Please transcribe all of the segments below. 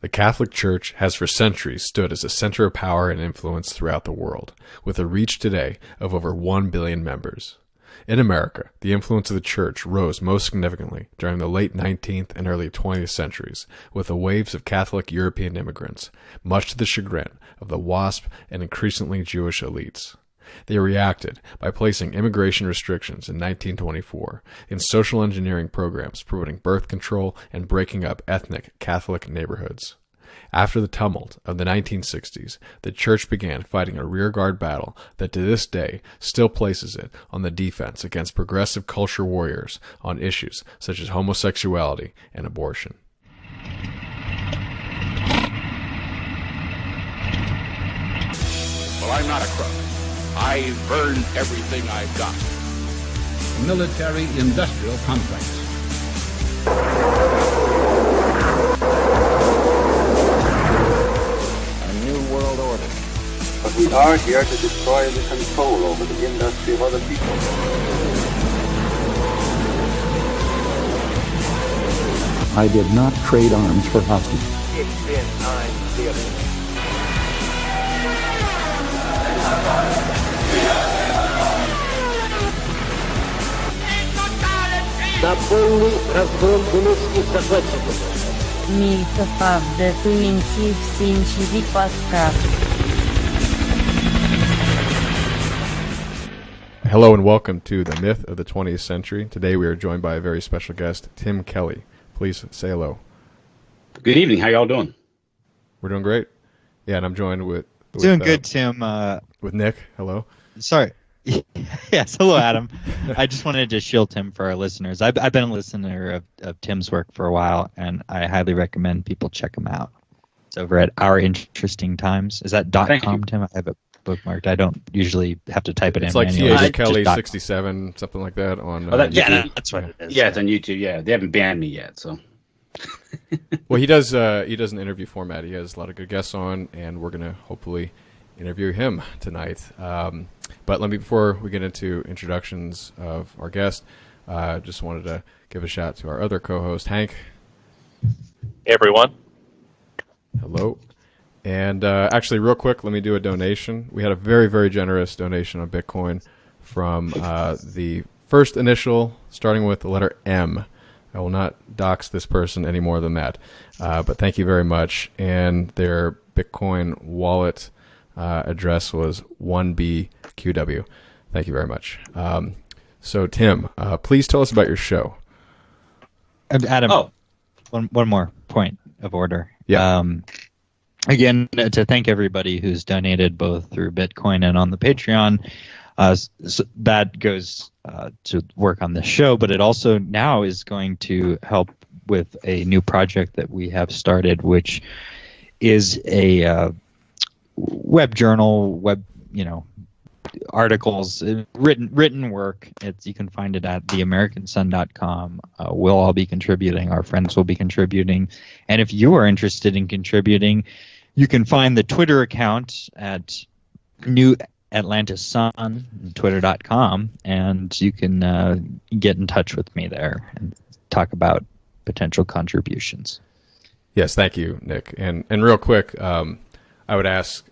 The Catholic Church has for centuries stood as a center of power and influence throughout the world, with a reach today of over 1 billion members. In America, the influence of the Church rose most significantly during the late 19th and early 20th centuries with the waves of Catholic European immigrants, much to the chagrin of the WASP and increasingly Jewish elites. They reacted by placing immigration restrictions in 1924 in social engineering programs promoting birth control and breaking up ethnic Catholic neighborhoods. After the tumult of the 1960s, the Church began fighting a rearguard battle that to this day still places it on the defense against progressive culture warriors on issues such as homosexuality and abortion. Well, I'm not a crook. I've burned everything I've got. Military-industrial complex. A new world order. But we are here to destroy the control over the industry of other people. I did not trade arms for hostages. It's been time to the Напомни разгром Тунисских захватчиков. Milk of the 20th Century Podcast. Hello and welcome to The Myth of the 20th Century. Today we are joined by a very special guest, Tim Kelly. Please say hello. Good evening. How y'all doing? We're doing great. Yeah, and I'm joined with doing good, Tim. With Nick. Hello. Sorry. Yes. Hello, Adam. I just wanted to shield Tim for our listeners. I've been a listener of Tim's work for a while, and I highly recommend people check him out. It's over at Our Interesting Times. Is that .com, Tim? I have it bookmarked. I don't usually have to type it it's in. It's like C.H. Kelly 67, something like that on YouTube. Yeah, that's what it is. Yeah, it's on YouTube. Yeah, they haven't banned me yet, so. Well, he does an interview format. He has a lot of good guests on, and we're going to hopefully interview him tonight. But before we get into introductions of our guest, just wanted to give a shout to our other co-host, Hank. Hey, everyone. Hello. And actually, real quick, let me do a donation. We had a very, very generous donation on Bitcoin from the first initial, starting with the letter M. I will not dox this person any more than that. But thank you very much. And their Bitcoin wallet address was 1BQW. Thank you very much. So, Tim, please tell us about your show. Adam, one more point of order. Yeah. Again, to thank everybody who's donated both through Bitcoin and on the Patreon. So that goes to work on this show, but it also now is going to help with a new project that we have started, which is a web journal, articles, written work. You can find it at theamericansun.com. We'll all be contributing. Our friends will be contributing. And if you are interested in contributing, you can find the Twitter account at New Atlantis Sun, twitter.com, and you can get in touch with me there and talk about potential contributions. Yes, thank you, Nick. And real quick, I would ask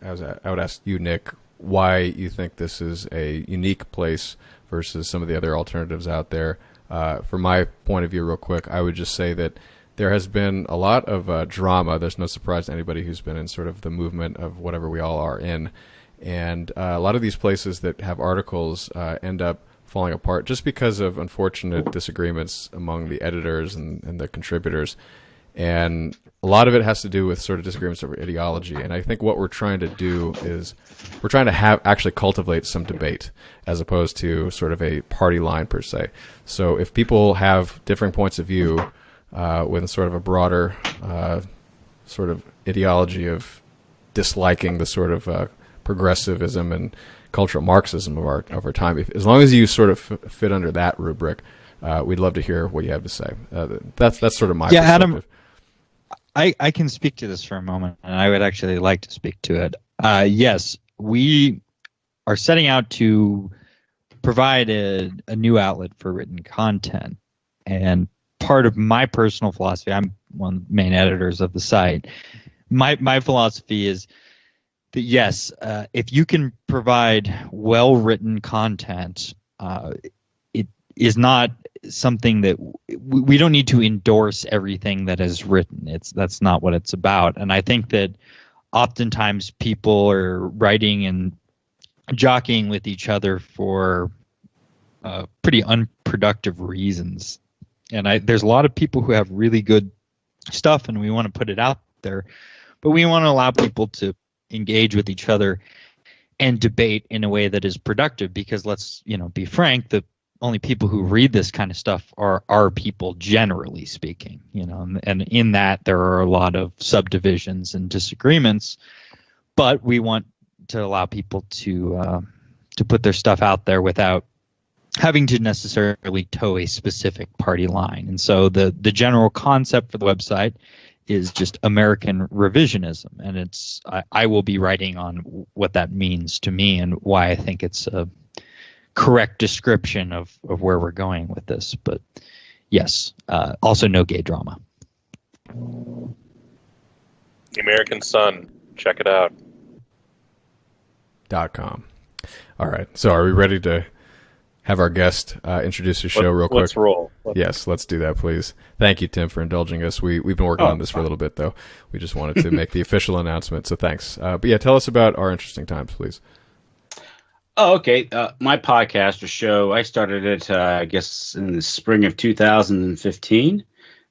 you, Nick, why you think this is a unique place versus some of the other alternatives out there. From my point of view, real quick, I would just say that there has been a lot of drama. There's no surprise to anybody who's been in sort of the movement of whatever we all are in. And a lot of these places that have articles end up falling apart just because of unfortunate disagreements among the editors and the contributors. And a lot of it has to do with sort of disagreements over ideology. And I think what we're trying to do is we're trying to actually cultivate some debate as opposed to sort of a party line per se. So if people have different points of view with sort of a broader sort of ideology of disliking the sort of progressivism and cultural Marxism of our time, as long as you sort of fit under that rubric, we'd love to hear what you have to say. That's sort of my perspective. Adam, I can speak to this for a moment, and I would actually like to speak to it. Yes, we are setting out to provide a new outlet for written content, and part of my personal philosophy. I'm one of the main editors of the site. My philosophy is that yes, if you can provide well-written content, it is not something that we don't need to endorse everything that is written. That's not what it's about. And I think that oftentimes people are writing and jockeying with each other for pretty unproductive reasons. And there's a lot of people who have really good stuff, and we want to put it out there, but we want to allow people to engage with each other and debate in a way that is productive, because let's be frank, the only people who read this kind of stuff are our people, generally speaking, and in that there are a lot of subdivisions and disagreements, but we want to allow people to put their stuff out there without having to necessarily toe a specific party line. And so the general concept for the website is just American revisionism, and I will be writing on what that means to me and why I think it's a correct description of where we're going with this. But yes, also no gay drama. The American Sun. Check it out. .com. All right. So are we ready to have our guest introduce his show real quick? Let's roll. Yes, let's do that, please. Thank you, Tim, for indulging us. We've been working on this for a little bit, though. We just wanted to make the official announcement, so thanks. But yeah, tell us about Our Interesting Times, please. Oh, okay. My podcast or show, I started it, I guess, in the spring of 2015.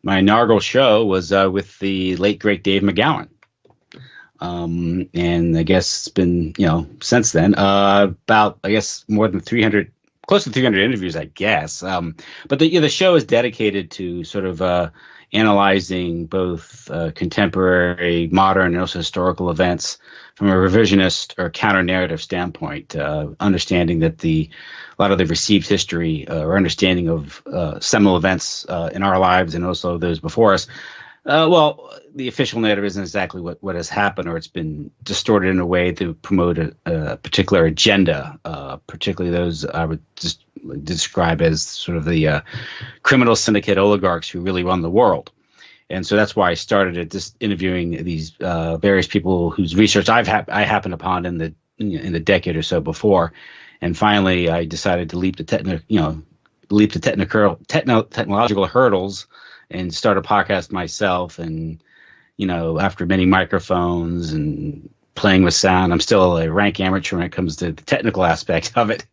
My inaugural show was with the late, great Dave McGowan. And I guess it's been, since then, about, I guess, more than 300, close to 300 interviews, I guess. But the show is dedicated to sort of analyzing both contemporary, modern, and also historical events from a revisionist or counter-narrative standpoint, understanding that a lot of the received history or understanding of seminal events in our lives and also those before us. The official narrative isn't exactly what has happened, or it's been distorted in a way to promote a particular agenda, particularly those I would just describe as sort of the criminal syndicate oligarchs who really run the world. And so that's why I started it, just interviewing these various people whose research I happened upon in the decade or so before. And finally, I decided to leap the technological hurdles and start a podcast myself. And, after many microphones and playing with sound, I'm still a rank amateur when it comes to the technical aspect of it.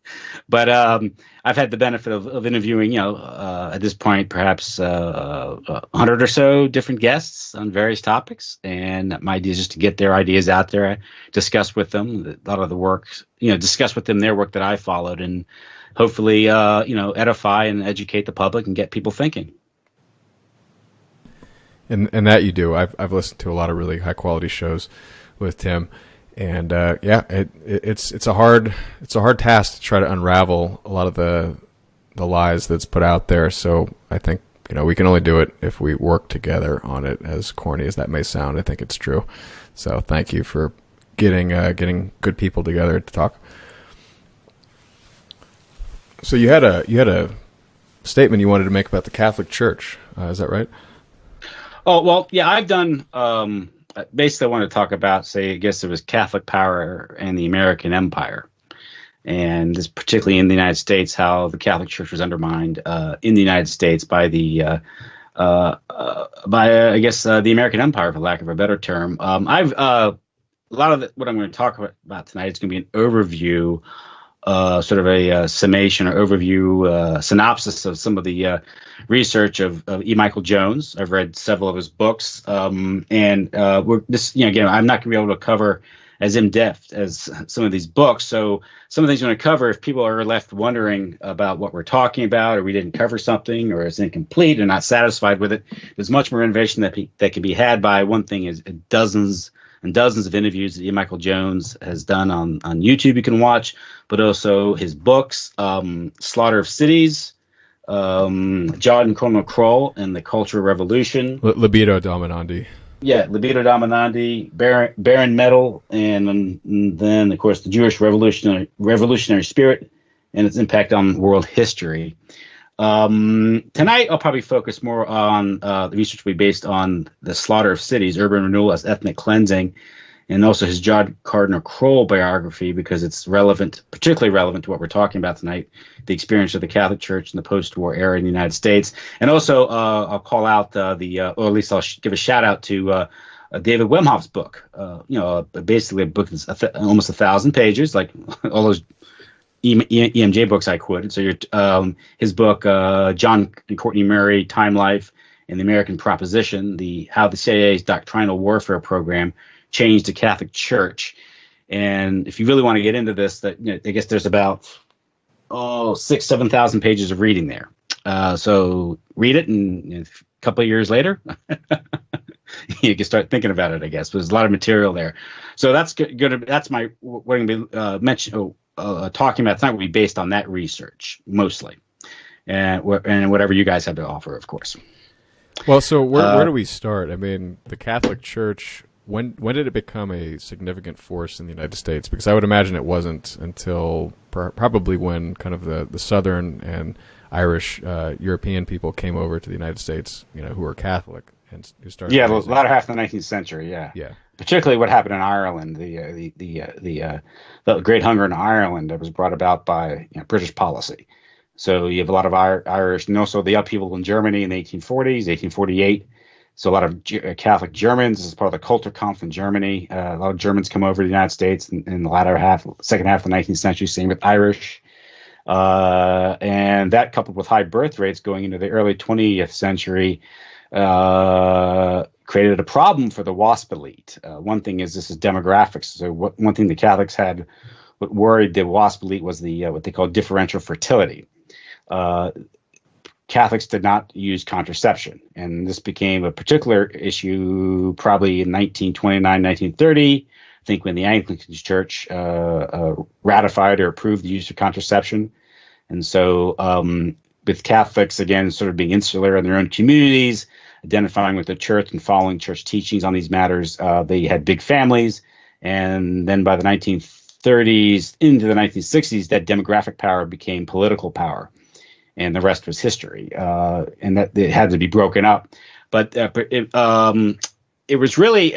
But I've had the benefit of interviewing, at this point, perhaps 100 or so different guests on various topics. And my idea is just to get their ideas out there, discuss with them a lot of the work, discuss with them their work that I followed, and hopefully, edify and educate the public and get people thinking. And that you do. I've listened to a lot of really high quality shows with Tim, and it's a hard task to try to unravel a lot of the lies that's put out there. So I think we can only do it if we work together on it. As corny as that may sound, I think it's true. So thank you for getting good people together to talk. So you had a statement you wanted to make about the Catholic Church. Is that right? Oh, well, yeah, I've done, basically I want to talk about, I guess it was Catholic power and the American Empire. And this particularly in the United States, how the Catholic Church was undermined in the United States by the American Empire, for lack of a better term. A lot of what I'm going to talk about tonight is going to be an overview, sort of a summation or overview, synopsis of some of the research of E. Michael Jones. I've read several of his books, and again, I'm not going to be able to cover as in depth as some of these books. So some of the things I'm going to cover, if people are left wondering about what we're talking about, or we didn't cover something, or it's incomplete and not satisfied with it, there's much more innovation that can be had by one thing is dozens and dozens of interviews that E. Michael Jones has done on YouTube you can watch, but also his books, Slaughter of Cities, John Conway Kroll and the Cultural Revolution. Libido Dominandi. Yeah, Libido Dominandi, Barren Metal, and then, of course, the Jewish revolutionary spirit and its impact on world history. Tonight, I'll probably focus more on the research will be based on the slaughter of cities, urban renewal as ethnic cleansing, and also his John Cardinal Kroll biography, because it's relevant, particularly relevant to what we're talking about tonight, the experience of the Catholic Church in the post-war era in the United States. And also, I'll call out or at least I'll give a shout out to David Wemhoff's book. Basically a book that's almost 1,000 pages, like all those EMJ books I quoted. So his book, John and Courtney Murray, Time, Life, and the American Proposition, how the CIA's doctrinal warfare program changed the Catholic Church. And if you really want to get into this, I guess there's about 6,000-7,000 pages of reading there. So read it, and a couple of years later, you can start thinking about it, I guess. But there's a lot of material there. So that's good. That's what I'm going to be talking about tonight will be based on that research mostly, and whatever you guys have to offer, of course. Well, so where do we start? I mean, the Catholic Church, when did it become a significant force in the United States? Because I would imagine it wasn't until probably when kind of the Southern and Irish European people came over to the United States, who were Catholic and who started. Yeah, the latter half of the 19th century. Yeah. Particularly what happened in Ireland, the Great Hunger in Ireland that was brought about by British policy. So you have a lot of Irish, and also the upheaval in Germany in the 1840s, 1848. So a lot of Catholic Germans. This is part of the Kulturkampf in Germany. A lot of Germans come over to the United States in the second half of the 19th century. Same with Irish, and that coupled with high birth rates going into the early 20th century. Created a problem for the WASP elite. One thing is this is demographics. So one thing the Catholics had, what worried the WASP elite was the what they call differential fertility. Catholics did not use contraception, and this became a particular issue probably in 1929, 1930. I think when the Anglican Church ratified or approved the use of contraception. And so with Catholics, again, sort of being insular in their own communities, identifying with the church and following church teachings on these matters, they had big families. And then by the 1930s into the 1960s, that demographic power became political power. And the rest was history. And that it had to be broken up. But it was really,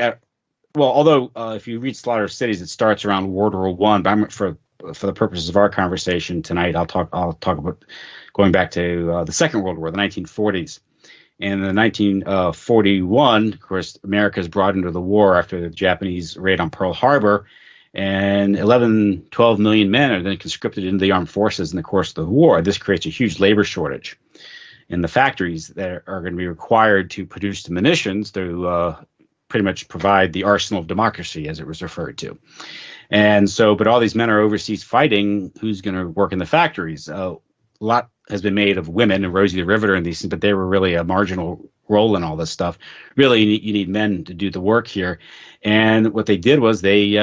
although if you read Slaughter of Cities, it starts around World War I. But for the purposes of our conversation tonight, I'll talk about going back to the Second World War, the 1940s. And in 1941, of course, America is brought into the war after the Japanese raid on Pearl Harbor, and 12 million men are then conscripted into the armed forces in the course of the war. This creates a huge labor shortage in the factories that are going to be required to produce the munitions to pretty much provide the arsenal of democracy, as it was referred to. And so, but all these men are overseas fighting. Who's going to work in the factories? A lot has been made of women and Rosie the Riveter and these things, but they were really a marginal role in all this stuff. Really, you need men to do the work here. And what they did was they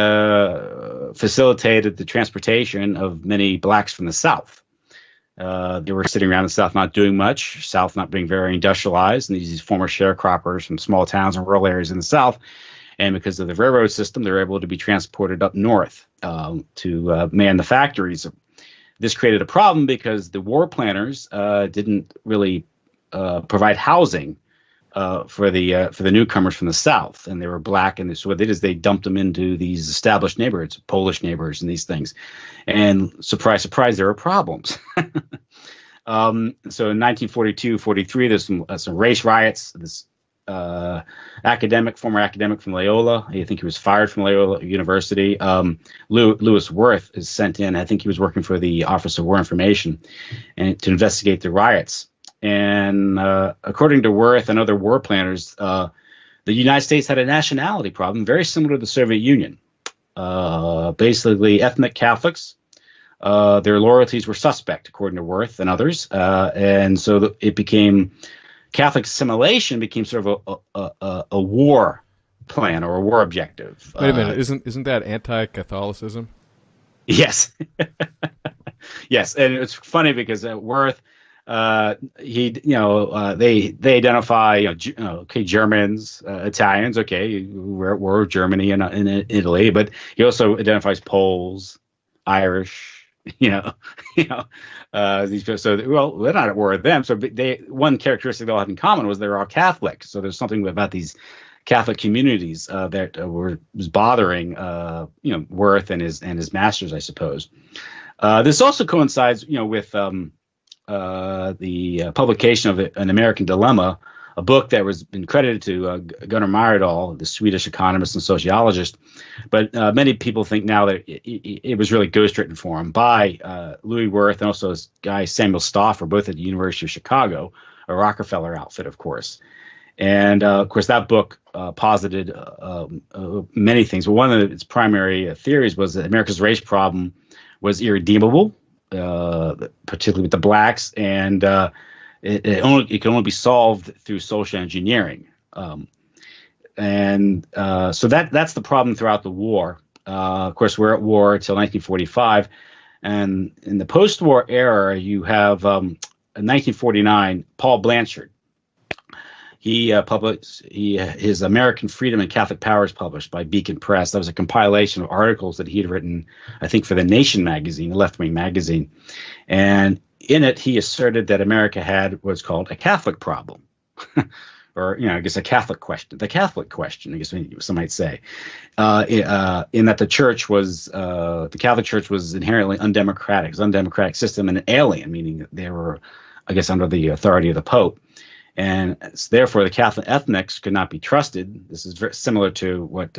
facilitated the transportation of many blacks from the South. They were sitting around the South not doing much, South not being very industrialized, and these former sharecroppers from small towns and rural areas in the South. And because of the railroad system, they're able to be transported up north to man the factories. This created a problem because the war planners didn't really provide housing for the newcomers from the South, and they were black. And so what they did is they dumped them into these established neighborhoods, Polish neighbors, and these things. And surprise, surprise, there were problems. So in 1942-43, there's some race riots. This former academic from Loyola, I think he was fired from Loyola University. Lewis Worth is sent in. I think he was working for the Office of War Information and to investigate the riots. And according to Worth and other war planners, the United States had a nationality problem very similar to the Soviet Union. Basically, ethnic Catholics, their loyalties were suspect, according to Worth and others. And so it became Catholic assimilation became sort of a war plan or a war objective. Wait a minute, isn't that anti-Catholicism? Yes, yes, and it's funny because Worth, they identify Germans, Italians, we're Germany and in Italy, but he also identifies Poles, Irish, you know, these people. So, well, they're not at war with them. So one characteristic they all had in common was they're all Catholic. So there's something about these Catholic communities that was bothering, Worth and his masters, I suppose. This also coincides, with the publication of An American Dilemma, a book that was been credited to Gunnar Myrdal, the Swedish economist and sociologist. But many people think now that it was really ghostwritten for him by Louis Wirth and also his guy Samuel Stauffer, both at the University of Chicago, a Rockefeller outfit, of course. And, of course, that book posited many things. But one of its primary theories was that America's race problem was irredeemable, particularly with the blacks, and it can only be solved through social engineering. So that's the problem throughout the war. Of course, we're at war until 1945. And in the post-war era, you have, in 1949, Paul Blanchard. He published his American Freedom and Catholic Powers, published by Beacon Press. That was a compilation of articles that he had written, I think, for The Nation magazine, a left-wing magazine. And in it, he asserted that America had what's called a Catholic problem, or I guess a Catholic question. The Catholic question, I guess some might say, in that the Catholic Church was inherently undemocratic. It was an undemocratic system and an alien, meaning that they were, I guess, under the authority of the Pope. And therefore, the Catholic ethnics could not be trusted. This is very similar to what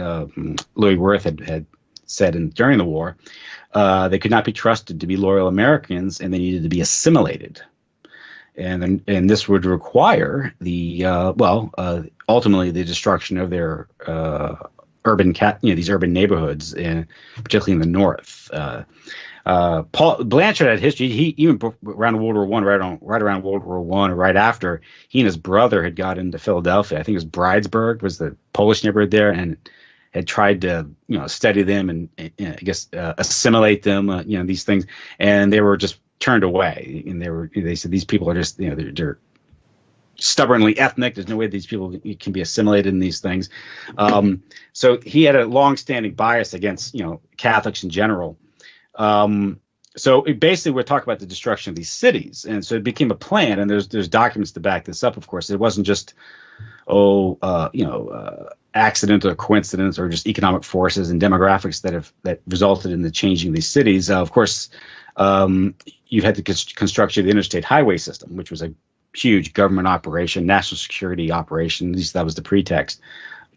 Louis Wirth had said during the war. They could not be trusted to be loyal Americans, and they needed to be assimilated. And this would require ultimately the destruction of their these urban neighborhoods, particularly in the North. Paul Blanchard had history. He even around World War I, right around World War I, or right after, he and his brother had got into Philadelphia. I think it was Bridesburg was the Polish neighborhood there, and had tried to study them and I guess assimilate them. These things, and they were just turned away. And they said these people are just they're stubbornly ethnic. There's no way these people can be assimilated in these things. So he had a long-standing bias against Catholics in general. So basically, we're talking about the destruction of these cities, and so it became a plan. And there's documents to back this up. Of course, it wasn't just accident or coincidence or just economic forces and demographics that resulted in the changing of these cities. Of course, you had the construction of the interstate highway system, which was a huge government operation, national security operation. At least that was the pretext,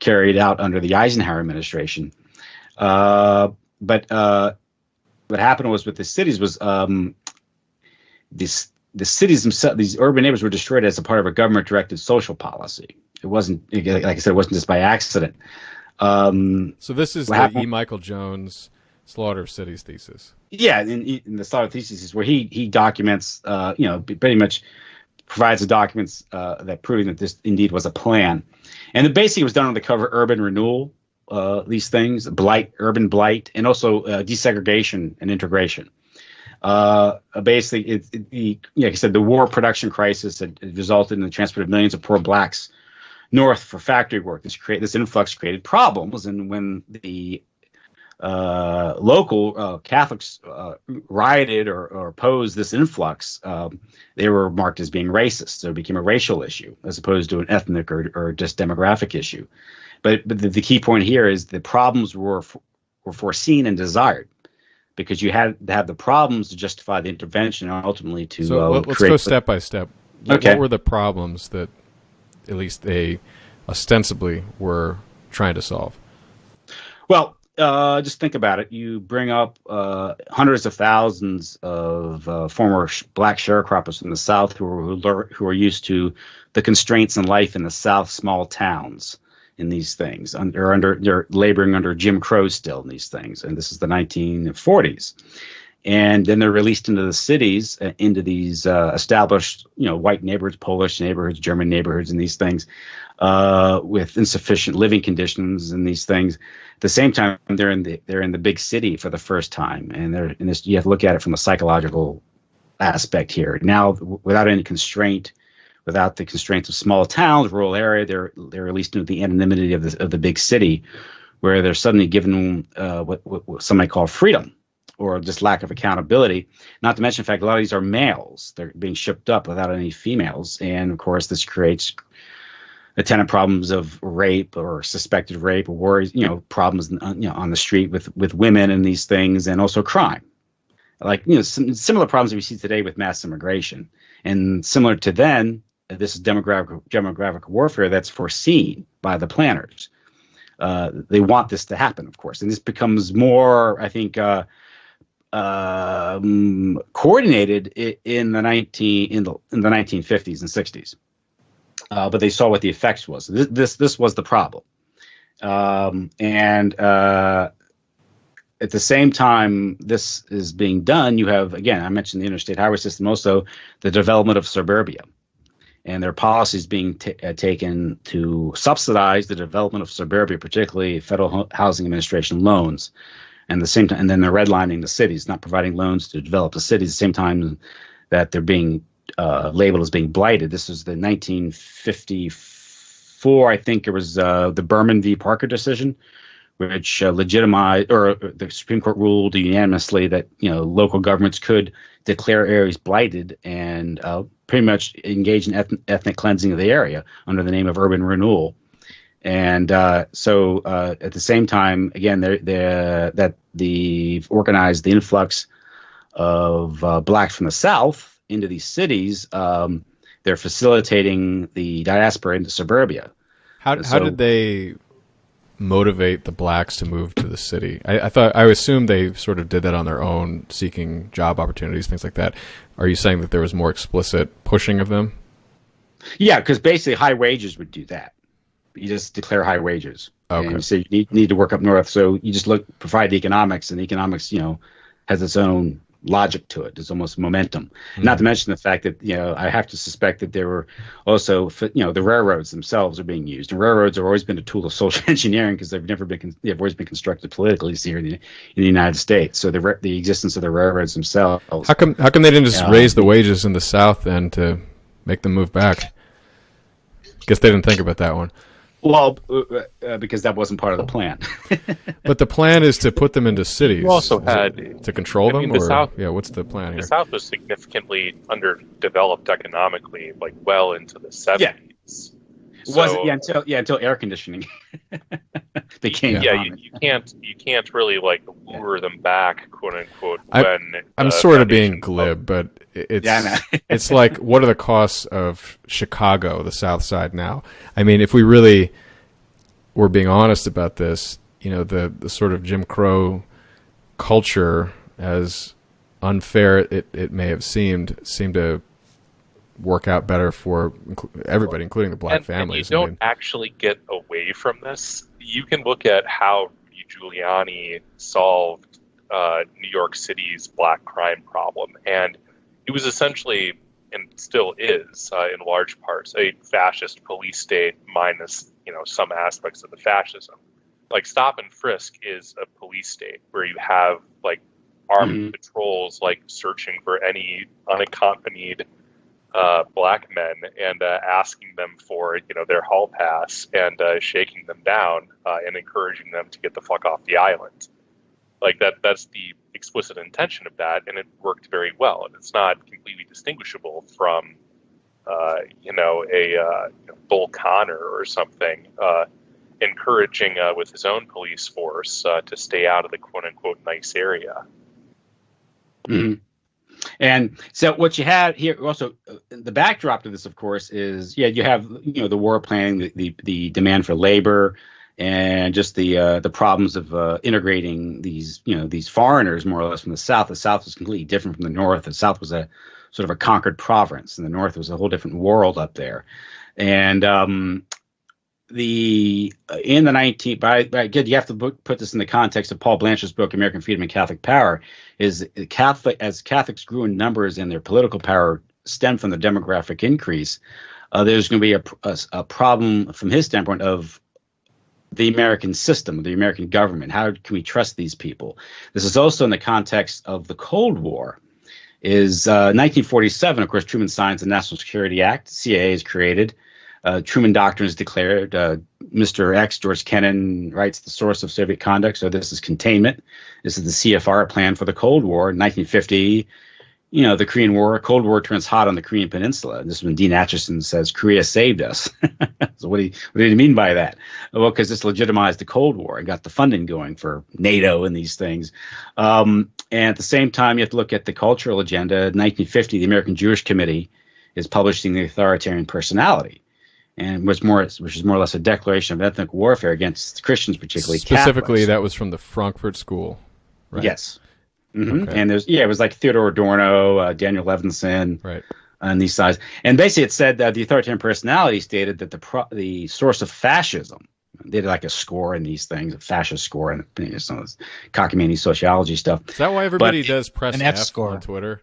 carried out under the Eisenhower administration. But what happened was with the cities was the cities themselves, these urban neighborhoods were destroyed as a part of a government-directed social policy. It wasn't, like I said, it wasn't just by accident. So this is the E. Michael Jones Slaughter of Cities thesis. Yeah, in the Slaughter thesis is where he documents, pretty much provides the documents that proving that this indeed was a plan. And it basically was done on the cover urban renewal. These things, urban blight, and also desegregation and integration. Basically, like I said, the war production crisis had resulted in the transport of millions of poor blacks north for factory work. This influx created problems, and when the local Catholics rioted or opposed this influx, they were marked as being racist. So it became a racial issue as opposed to an ethnic or just demographic issue. But the key point here is the problems were foreseen and desired, because you had to have the problems to justify the intervention and ultimately to let's go step by step. Okay. What were the problems that at least they ostensibly were trying to solve? Well, just think about it. You bring up hundreds of thousands of former black sharecroppers from the South who are used to the constraints in life in the South small towns. In these things, they're laboring under Jim Crow still in these things, and this is the 1940s, and then they're released into the cities, into these established, white neighborhoods, Polish neighborhoods, German neighborhoods, and these things, with insufficient living conditions and these things. At the same time, they're in the big city for the first time, and they're in this. You have to look at it from a psychological aspect here. Now, without any constraint. Without the constraints of small towns, rural area, they're released into the anonymity of the big city, where they're suddenly given what some might call freedom, or just lack of accountability. Not to mention the fact a lot of these are males. They're being shipped up without any females. And, of course, this creates attendant problems of rape or suspected rape or worries, problems on the street with women and these things, and also crime. Like, some similar problems that we see today with mass immigration. And similar to then, this is demographic warfare that's foreseen by the planners. They want this to happen, of course. And this becomes more, I think, coordinated in the 1950s and 60s. But they saw what the effects was. This was the problem. At the same time this is being done, you have, again, I mentioned the interstate highway system, also the development of suburbia. And there are policies being taken to subsidize the development of suburbia, particularly Federal Housing Administration loans. And and then they're redlining the cities, not providing loans to develop the cities at the same time that they're being labeled as being blighted. This was the 1954, I think it was the Berman v. Parker decision, which legitimized, or the Supreme Court ruled unanimously that local governments could declare areas blighted and pretty much engage in ethnic cleansing of the area under the name of urban renewal. And so at the same time, again, that they've organized the influx of blacks from the South into these cities. They're facilitating the diaspora into suburbia. How did they motivate the blacks to move to the city? I assumed they sort of did that on their own, seeking job opportunities, things like that. Are you saying that there was more explicit pushing of them? Yeah, because basically high wages would do that. You just declare high wages. Okay. And you say you need to work up north. So you just provide the economics, and the economics, has its own logic to it. There's almost momentum. Mm-hmm. Not to mention the fact that, I have to suspect that there were also, the railroads themselves are being used. And railroads have always been a tool of social engineering because they've always been constructed politically here in the United States. So the existence of the railroads themselves. How come they didn't just raise the wages in the South then to make them move back? Guess they didn't think about that one. Well, because that wasn't part of the plan. But the plan is to put them into cities. You also had to control them, the South, what's the plan here? The South was significantly underdeveloped economically, like well into the 70s. Yeah. Until air conditioning became. Yeah, you can't really lure them back, quote unquote. I'm sort of being glib, but it's like, what are the costs of Chicago, the South Side now? I mean, if we really were being honest about this, the sort of Jim Crow culture, as unfair it may have seemed to work out better for everybody, including the black families. And you don't actually get away from this. You can look at how Giuliani solved New York City's black crime problem, and it was essentially, and still is, in large parts, a fascist police state minus, some aspects of the fascism. Like, stop and frisk is a police state where you have armed patrols searching for any unaccompanied black men and asking them for their hall pass and shaking them down and encouraging them to get the fuck off the island. That's the explicit intention of that, and it worked very well. And it's not completely distinguishable from Bull Connor or something encouraging with his own police force to stay out of the quote unquote nice area. Mm-hmm. And so what you have here also, the backdrop to this, of course, is you have the war planning, the demand for labor, and just the problems of integrating these foreigners more or less from the South. The South was completely different from the North. The South was a sort of a conquered province, and the North was a whole different world up there. And you have to put this in the context of Paul Blanchard's book, American Freedom and Catholic Power. As Catholics grew in numbers and their political power stemmed from the demographic increase, there's going to be a problem from his standpoint of the American system, the American government. How can we trust these people? This is also in the context of the Cold War. 1947, of course, Truman signs the National Security Act. CIA is created. Truman Doctrine is declared. Mr. X, George Kennan, writes the source of Soviet conduct. So this is containment. This is the CFR plan for the Cold War. In 1950, the Korean War, Cold War turns hot on the Korean Peninsula. This is when Dean Acheson says Korea saved us. So what did he mean by that? Well, because this legitimized the Cold War and got the funding going for NATO and these things. And at the same time, you have to look at the cultural agenda. In 1950, the American Jewish Committee is publishing The Authoritarian Personality, and which is more or less a declaration of ethnic warfare against Christians, particularly Specifically, Catholics. that was from the Frankfurt School, right? Yes. Mm-hmm. Okay. And it was like Theodore Adorno, Daniel Levinson, Right. on these sides. And basically, it said that the authoritarian personality stated that the source of fascism. They did like a score in these things, a fascist score, and some of this cockamamie sociology stuff. Is that why everybody does press an F score on Twitter?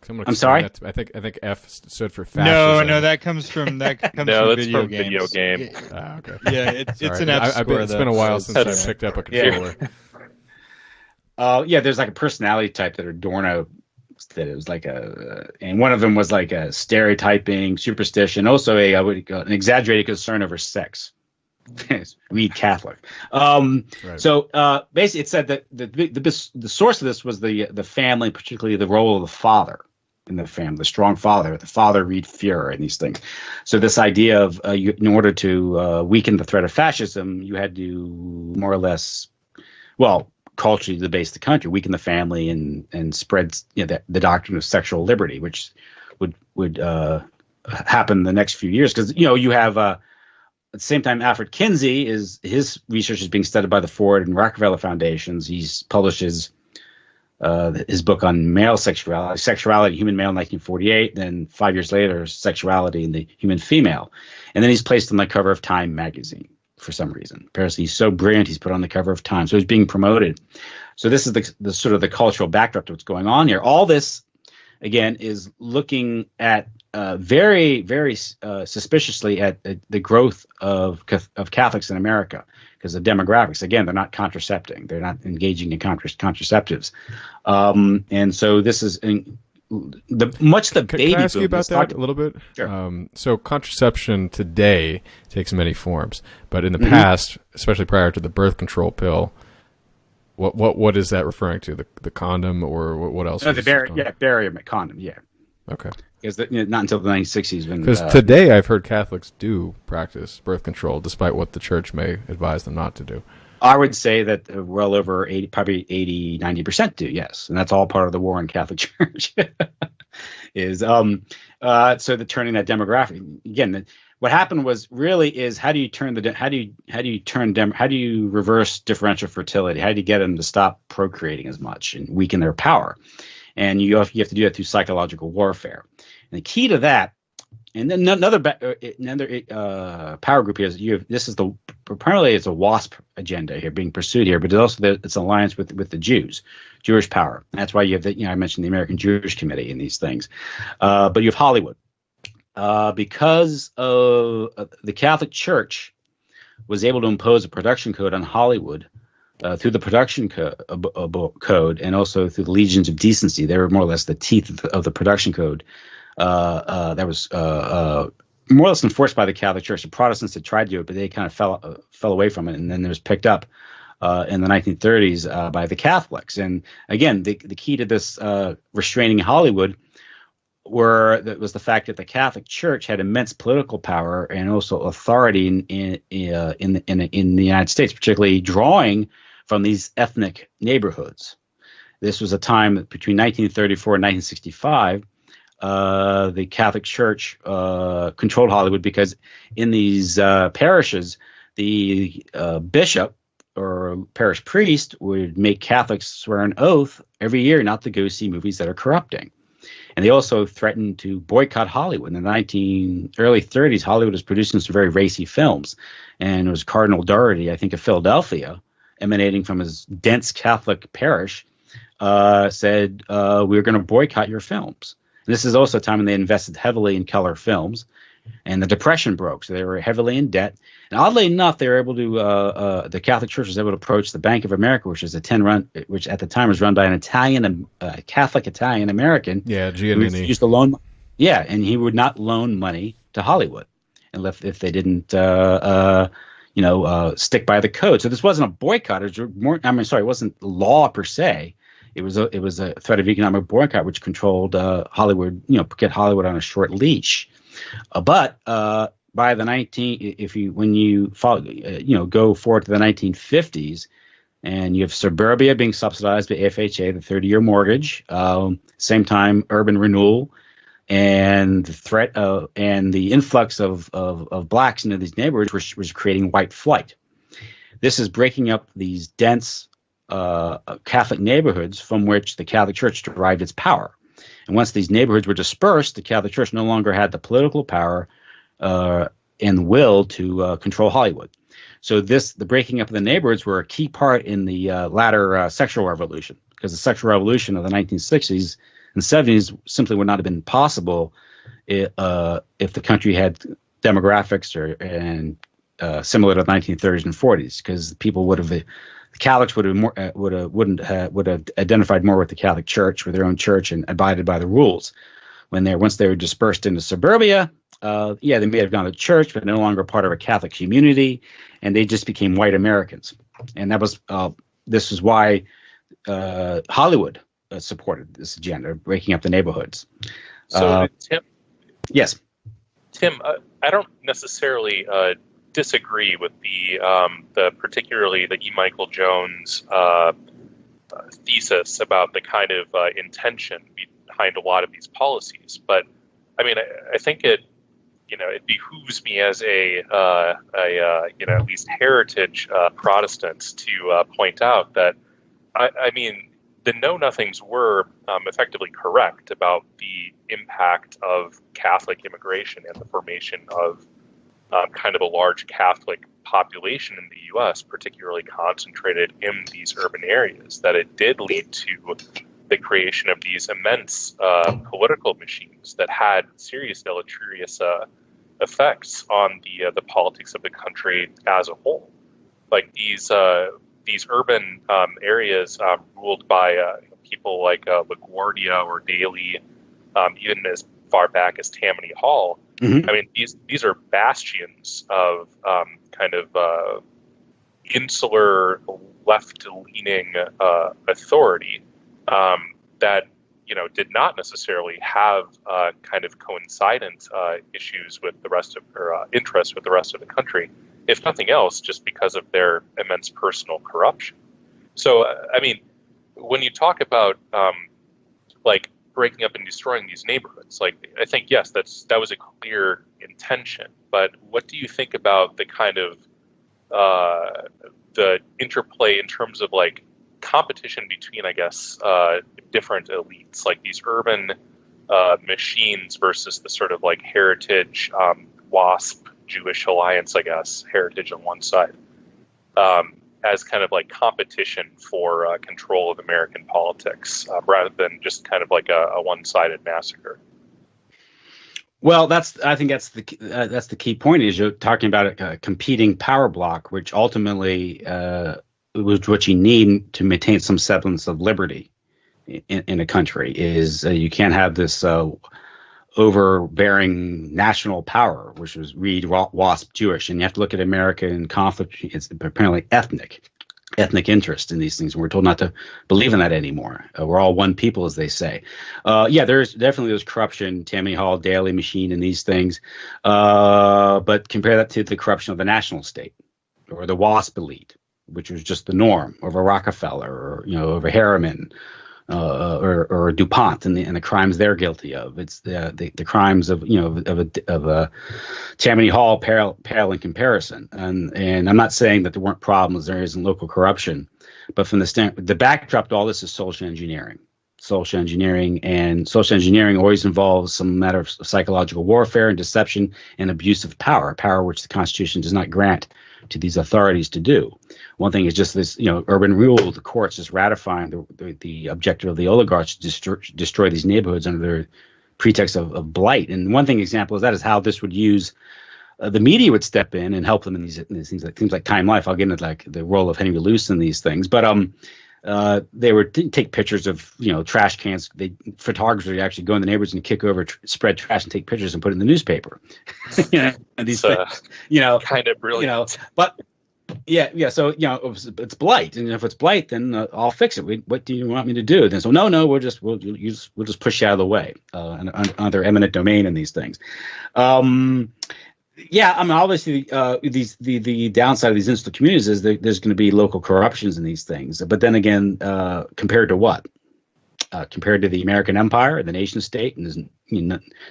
Someone I'm explain sorry? that to- I think F stood for fascism. No, that comes from No, from that's video from games. video game. Ah, okay. Yeah, it's Sorry. an F score. It's been a while since That's- I picked up a controller. There's like a personality type that Adorno that it was like and one of them was like a stereotyping, superstition, also an exaggerated concern over sex. Read Catholic. Right. So basically, it said that the source of this was the family, particularly the role of the father in the family, the strong father, the father read Führer and these things. So this idea of in order to weaken the threat of fascism, you had to more or less, culturally debase the country, weaken the family, and spread the doctrine of sexual liberty, which would happen the next few years, because you have at the same time Alfred Kinsey his research is being studied by the Ford and Rockefeller Foundations. He's publishes his book on male sexuality, human male, in 1948. Then 5 years later, sexuality in the human female, and then he's placed on the cover of Time magazine. For some reason, apparently he's so brilliant, he's put on the cover of Time, so he's being promoted. So this is the sort of the cultural backdrop to what's going on here. All this, again, is looking at very, very suspiciously at the growth of Catholics in America, because the demographics, again, they're not contracepting, they're not engaging in contraceptives, and so this is the baby Can I ask boom you about is that talking- a little bit? Sure. So contraception today takes many forms, but in the past, especially prior to the birth control pill, what is that referring to? The condom, or what else? No, was- barrier condom, yeah. Okay. Because not until the 1960s when Because today I've heard Catholics do practice birth control, despite what the church may advise them not to do. I would say that well over 90% do, yes. And that's all part of the war on Catholic Church. is so the turning that demographic again. What happened was really is how do you reverse differential fertility? How do you get them to stop procreating as much and weaken their power? And you have to do that through psychological warfare. And the key to that, and then another power group here is primarily it's a WASP agenda here being pursued here, but it's also it's alliance with the Jews, Jewish power. And that's why you have I mentioned the American Jewish Committee and these things, but you have Hollywood, because of the Catholic Church was able to impose a production code on Hollywood. Through the production code and also through the legions of decency. They were more or less the teeth of the production code that was more or less enforced by the Catholic Church. The Protestants had tried to do it, but they kind of fell away from it, and then it was picked up in the 1930s by the Catholics. And again, the key to this restraining Hollywood was the fact that the Catholic Church had immense political power and also authority in the United States, particularly drawing from these ethnic neighborhoods. This was a time between 1934 and 1965. The Catholic Church controlled Hollywood because in these parishes, the bishop or parish priest would make Catholics swear an oath every year not to go see movies that are corrupting. And they also threatened to boycott Hollywood. In the early 30s, Hollywood was producing some very racy films. And it was Cardinal Doherty, I think, of Philadelphia, emanating from his dense Catholic parish, said, we're going to boycott your films. And this is also a time when they invested heavily in color films. And the Depression broke, so they were heavily in debt. And oddly enough, they were able to. The Catholic Church was able to approach the Bank of America, which at the time was run by an Catholic Italian American. Yeah, Giannini. Who used to loan. Yeah, and he would not loan money to Hollywood. if they didn't stick by the code. So this wasn't a boycott. It wasn't law per se. It was a threat of economic boycott, which controlled Hollywood. Get Hollywood on a short leash. But by the go forward to the 1950s, and you have suburbia being subsidized by FHA, the 30-year mortgage. Same time, urban renewal, and the threat and the influx of blacks into these neighborhoods was creating white flight. This is breaking up these dense Catholic neighborhoods from which the Catholic Church derived its power. And once these neighborhoods were dispersed, the Catholic Church no longer had the political power and will to control Hollywood. So the breaking up of the neighborhoods were a key part in the latter sexual revolution, because the sexual revolution of the 1960s and 70s simply would not have been possible if the country had demographics similar to the 1930s and 40s, because the Catholics would have identified more with the Catholic Church, with their own church, and abided by the rules. Once they were dispersed into suburbia, they may have gone to church, but no longer part of a Catholic community, and they just became white Americans. And this is why Hollywood supported this agenda, breaking up the neighborhoods. So, Tim. Yes. Tim, I don't necessarily disagree with particularly the E. Michael Jones thesis about the kind of intention behind a lot of these policies, but I mean, I think it behooves me as at least heritage Protestant to point out that I mean the know-nothings were effectively correct about the impact of Catholic immigration and the formation of kind of a large Catholic population in the U.S., particularly concentrated in these urban areas, that it did lead to the creation of these immense political machines that had serious deleterious effects on the politics of the country as a whole. Like these urban areas ruled by people like LaGuardia or Daley, even as far back as Tammany Hall. Mm-hmm. I mean, these are bastions of kind of insular, left-leaning authority that did not necessarily have kind of coincident issues with the rest of or interests with the rest of the country, if nothing else, just because of their immense personal corruption. So, I mean, when you talk about like breaking up and destroying these neighborhoods, like I think yes, that was a clear intention. But what do you think about the kind of the interplay in terms of like competition between, I guess, different elites, like these urban machines versus the sort of like heritage WASP Jewish alliance, I guess, heritage on one side, as kind of like competition for control of American politics, rather than just kind of like a one-sided massacre? Well, I think that's the key point. Is you're talking about a competing power block, which ultimately what you need to maintain some semblance of liberty in a country is you can't have this overbearing national power, which was read WASP Jewish, and you have to look at America in conflict. It's apparently ethnic interest in these things, and we're told not to believe in that anymore. We're all one people, as they say. There's corruption, Tammany Hall, Daley machine, and these things, but compare that to the corruption of the national state or the WASP elite, which was just the norm over Rockefeller or over Harriman. Or DuPont and the crimes they're guilty of. It's the crimes of Tammany Hall pale in comparison. And I'm not saying that there weren't problems. There isn't local corruption, but from the backdrop to all this is social engineering. Social engineering always involves some matter of psychological warfare and deception and abuse of power which the Constitution does not grant to these authorities to do. One thing is just this, urban rule, the courts just ratifying the objective of the oligarchs to destroy these neighborhoods under the pretext of blight. And one example of that is how this would use the media would step in and help them in these things like Time Life. I'll get into like the role of Henry Luce in these things, but they would take pictures of trash cans. Photographers would actually go in the neighborhoods and kick over, spread trash and take pictures and put it in the newspaper. And these things, kind of brilliant. But yeah. So it's blight, and if it's blight, then I'll fix it. What do you want me to do? Then so no, we'll just push you out of the way on their eminent domain in these things. Yeah, I mean, obviously, the downside of these insular communities is that there's going to be local corruptions in these things. But then again, compared to what? Compared to the American Empire, the nation state, and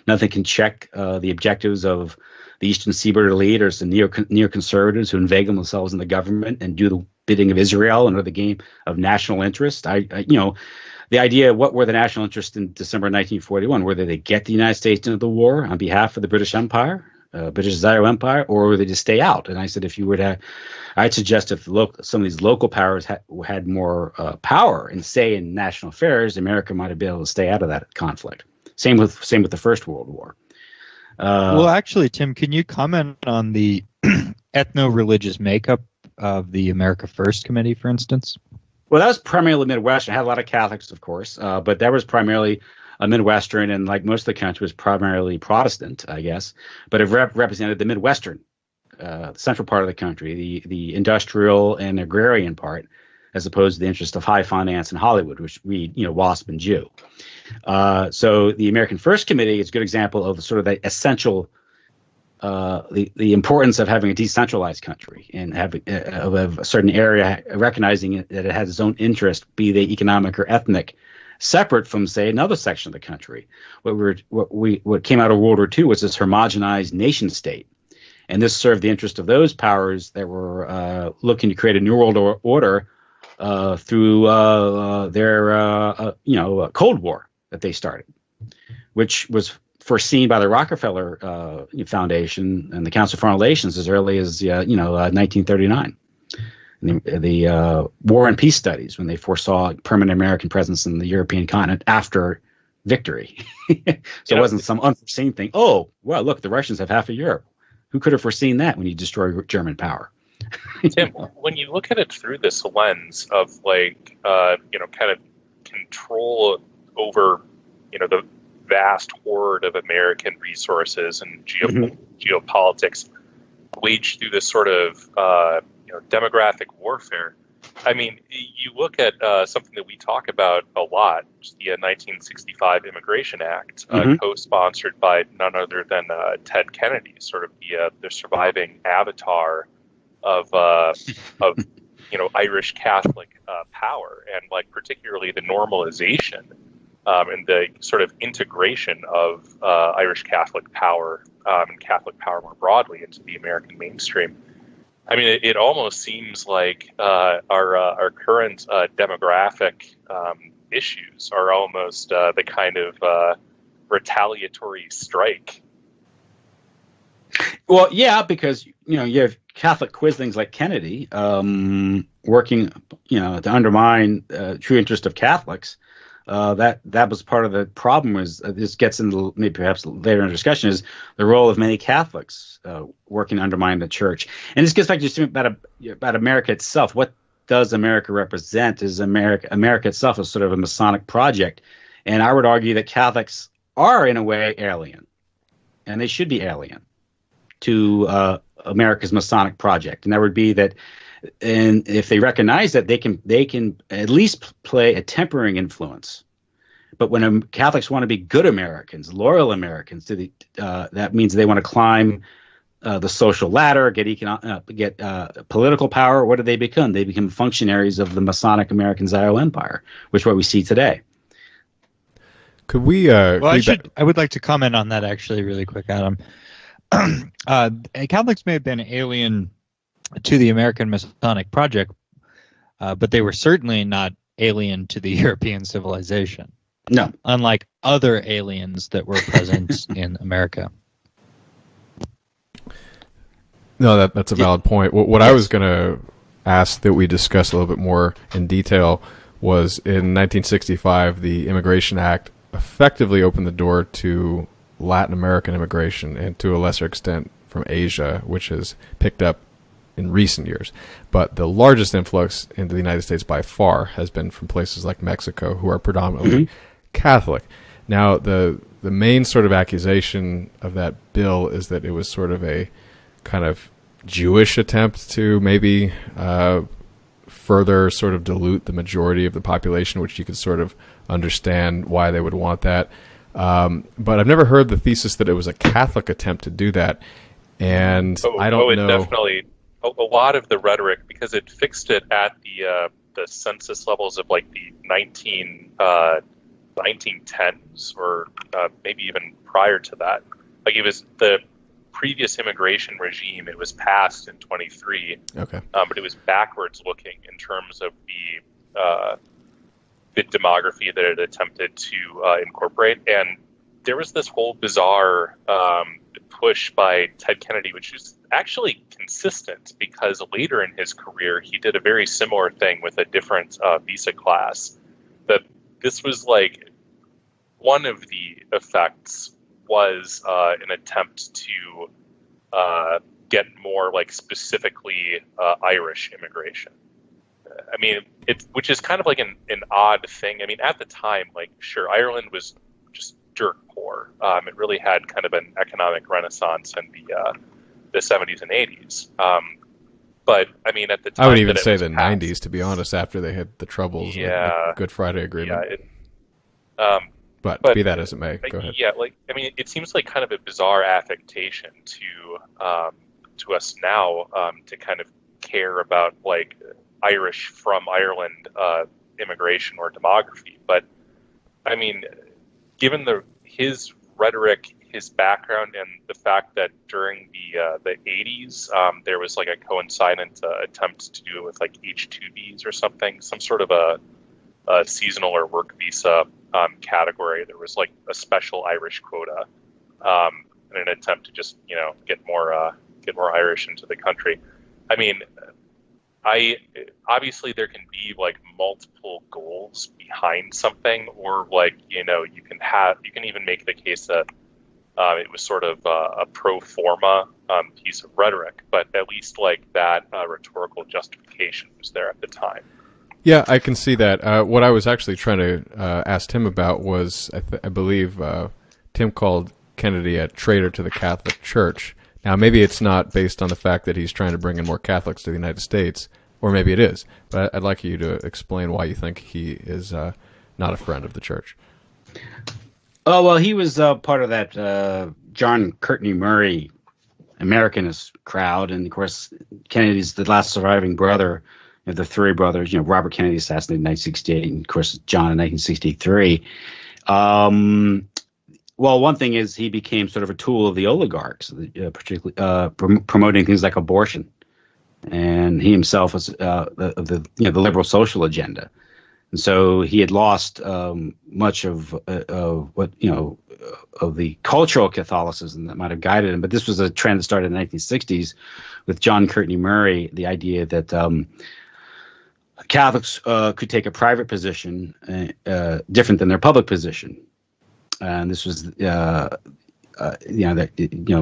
nothing can check the objectives of the Eastern Seaboard elite or some neoconservatives who inveigle themselves in the government and do the bidding of Israel under the game of national interest. The idea, what were the national interests in December 1941? Were they get the United States into the war on behalf of the British Empire? British Zionist Empire, or would they just stay out? And I said, I'd suggest if some of these local powers had more power and say in national affairs, America might have been able to stay out of that conflict. Same with the First World War. Well, actually, Tim, can you comment on the ethno-religious makeup of the America First Committee, for instance? Well, that was primarily Midwestern. I had a lot of Catholics, of course, but that was primarily a Midwestern, and like most of the country was primarily Protestant, I guess, but it represented the Midwestern, central part of the country, the industrial and agrarian part, as opposed to the interest of high finance and Hollywood, which we, WASP and Jew. So the American First Committee is a good example of sort of the essential, the importance of having a decentralized country and having of a certain area, recognizing that it has its own interest, be they economic or ethnic, separate from, say, another section of the country. What came out of World War II was this homogenized nation state, and this served the interest of those powers that were looking to create a new world order through their Cold War that they started, which was foreseen by the Rockefeller Foundation and the Council of Foreign Relations as early as 1939. The War and Peace studies, when they foresaw permanent American presence in the European continent after victory. So it wasn't some unforeseen thing. Oh, well, look, the Russians have half of Europe. Who could have foreseen that when you destroy German power? Tim, when you look at it through this lens of kind of control over, the vast hoard of American resources and geopolitics waged through this sort of demographic warfare. I mean, you look at something that we talk about a lot, the 1965 Immigration Act, co-sponsored by none other than Ted Kennedy, sort of the surviving avatar of Irish Catholic power, and particularly the normalization and the sort of integration of Irish Catholic power and Catholic power more broadly into the American mainstream. I mean, it almost seems like our current demographic issues are almost the kind of retaliatory strike. Well, yeah, because you have Catholic quislings like Kennedy working, to undermine true interest of Catholics. That was part of the problem. Was this gets into maybe perhaps later in the discussion, is the role of many Catholics working to undermine the church. And this gets back to just about America itself. What does America represent? Is America itself is sort of a Masonic project, and I would argue that Catholics are in a way alien, and they should be alien to America's Masonic project. And that would be that. And if they recognize that, they can at least play a tempering influence. But when Catholics want to be good Americans, loyal Americans, that means they want to climb the social ladder, get political power. What do they become? They become functionaries of the Masonic American Zionist Empire, which is what we see today. Could we? I would like to comment on that actually, really quick, Adam. Catholics may have been alien to the American Masonic project, but they were certainly not alien to the European civilization. No. Unlike other aliens that were present in America. No, that's a valid point. What I was going to ask that we discuss a little bit more in detail was in 1965, the Immigration Act effectively opened the door to Latin American immigration and to a lesser extent from Asia, which has picked up in recent years. But the largest influx into the United States by far has been from places like Mexico, who are predominantly Catholic. Now, the main sort of accusation of that bill is that it was sort of a kind of Jewish attempt to maybe further sort of dilute the majority of the population, which you could sort of understand why they would want that. But I've never heard the thesis that it was a Catholic attempt to do that. And I don't know. Definitely a lot of the rhetoric, because it fixed it at the census levels of like the 1910s or maybe even prior to that. Like it was the previous immigration regime. It was passed in 23. Okay. But it was backwards looking in terms of the demography that it attempted to incorporate. And there was this whole bizarre push by Ted Kennedy, which is actually consistent, because later in his career, he did a very similar thing with a different visa class. That this was like one of the effects was an attempt to get more like specifically Irish immigration. I mean, which is kind of like an odd thing. I mean, at the time, like, sure, Ireland was just dirt poor. It really had kind of an economic renaissance in the 70s and 80s. But I mean, at the time, I would even say the 90s, to be honest, after they had the troubles with the Good Friday Agreement. Yeah. But be that as it may, go ahead. Yeah, like, I mean, it seems like kind of a bizarre affectation to us now to kind of care about like Irish from Ireland immigration or demography. But I mean, given his rhetoric, his background, and the fact that during the 80s there was like a coincident attempt to do it with like H-2Bs or something, some sort of a seasonal or work visa category. There was like a special Irish quota in an attempt to just get more Irish into the country. I mean, obviously there can be like multiple goals behind something, or like you can even make the case that it was sort of a pro forma piece of rhetoric, but at least like that rhetorical justification was there at the time. Yeah, I can see that. What I was actually trying to ask Tim about was, I believe Tim called Kennedy a traitor to the Catholic Church. Now, maybe it's not based on the fact that he's trying to bring in more Catholics to the United States, or maybe it is. But I'd like you to explain why you think he is not a friend of the church. Oh, well, he was part of that John Courtney Murray Americanist crowd. And, of course, Kennedy's the last surviving brother of the three brothers. Robert Kennedy assassinated in 1968, and, of course, John in 1963. Well, one thing is he became sort of a tool of the oligarchs, particularly promoting things like abortion. And he himself was the liberal social agenda. And so he had lost much of what of the cultural Catholicism that might have guided him. But this was a trend that started in the 1960s with John Courtney Murray, the idea that Catholics could take a private position different than their public position. And this was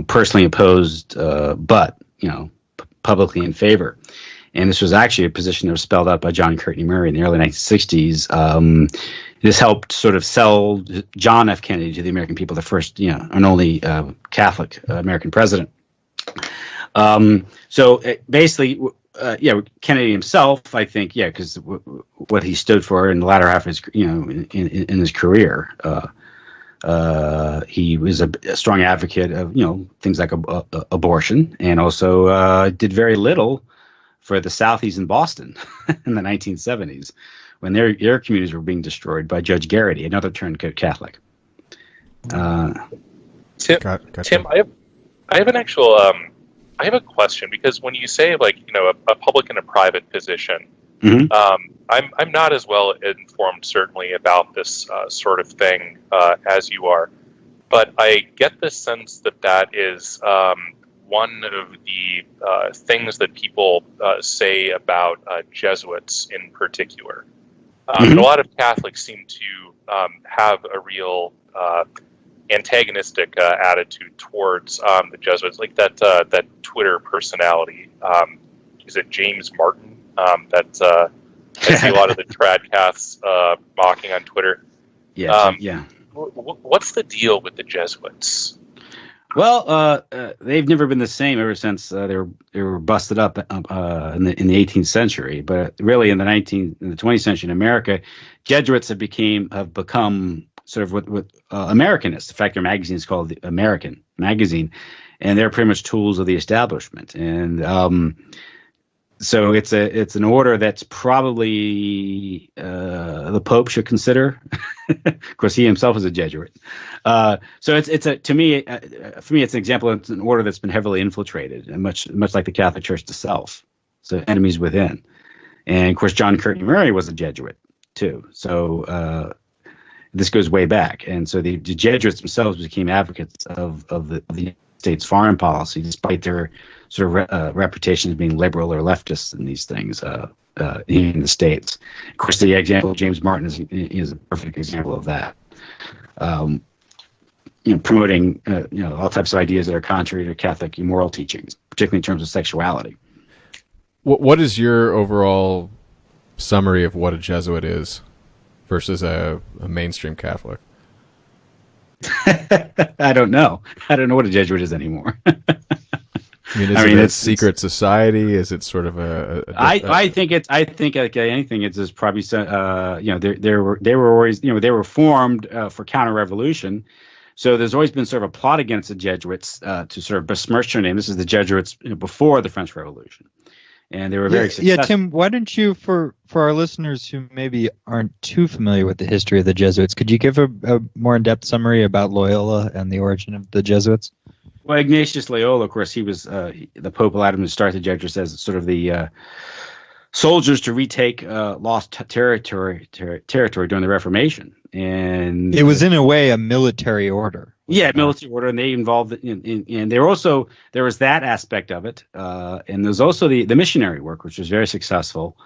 personally opposed, but publicly in favor. And this was actually a position that was spelled out by John Courtney Murray in the early 1960s. This helped sort of sell John F. Kennedy to the American people, the first, and only Catholic American president. Basically, Kennedy himself, I think, because what he stood for in the latter half of his, in his career, he was a strong advocate of, things like abortion, and also did very little for the Southies in Boston in the 1970s when their communities were being destroyed by Judge Garrity, another turncoat Catholic. Tim, I have an actual I have a question, because when you say like a public and a private position, I'm not as well informed certainly about this sort of thing as you are, but I get the sense that is one of the things that people say about Jesuits in particular. And a lot of Catholics seem to have a real antagonistic attitude towards the Jesuits, like that Twitter personality is it James Martin? I see a lot of the Tradcasts mocking on Twitter. Yeah, yeah. What's the deal with the Jesuits? Well, they've never been the same ever since they were busted up in the 18th century. But really, in the 20th century in America, Jesuits have become sort of what Americanists. In fact, their magazine is called the American Magazine, and they're pretty much tools of the establishment. And so it's an order that's probably the Pope should consider. Of course, he himself is a Jesuit. So for me, it's an example. It's an order that's been heavily infiltrated, and much like the Catholic Church itself. So enemies within, and of course, John Courtney Murray was a Jesuit too. So this goes way back, and so the Jesuits themselves became advocates of the United States foreign policy, despite their sort of reputation as being liberal or leftist in these things in the States. Of course, the example of James Martin is a perfect example of that. Promoting all types of ideas that are contrary to Catholic moral teachings, particularly in terms of sexuality. What is your overall summary of what a Jesuit is versus a mainstream Catholic? I don't know. I don't know what a Jesuit is anymore. I mean, is it a secret society? Is it sort of I think like anything, it's just probably they were formed for counter-revolution. So there's always been sort of a plot against the Jesuits to sort of besmirch their name. This is the Jesuits before the French Revolution, and they were very successful. Yeah, Tim, why don't you, for our listeners who maybe aren't too familiar with the history of the Jesuits, could you give a more in-depth summary about Loyola and the origin of the Jesuits? Well, Ignatius Loyola, of course, he was the Pope allowed him to start the Jesuits as sort of the soldiers to retake lost territory during the Reformation, and it was in a way a military order. Yeah, military order, and they involved and there was that aspect of it, and there's also the missionary work, which was very successful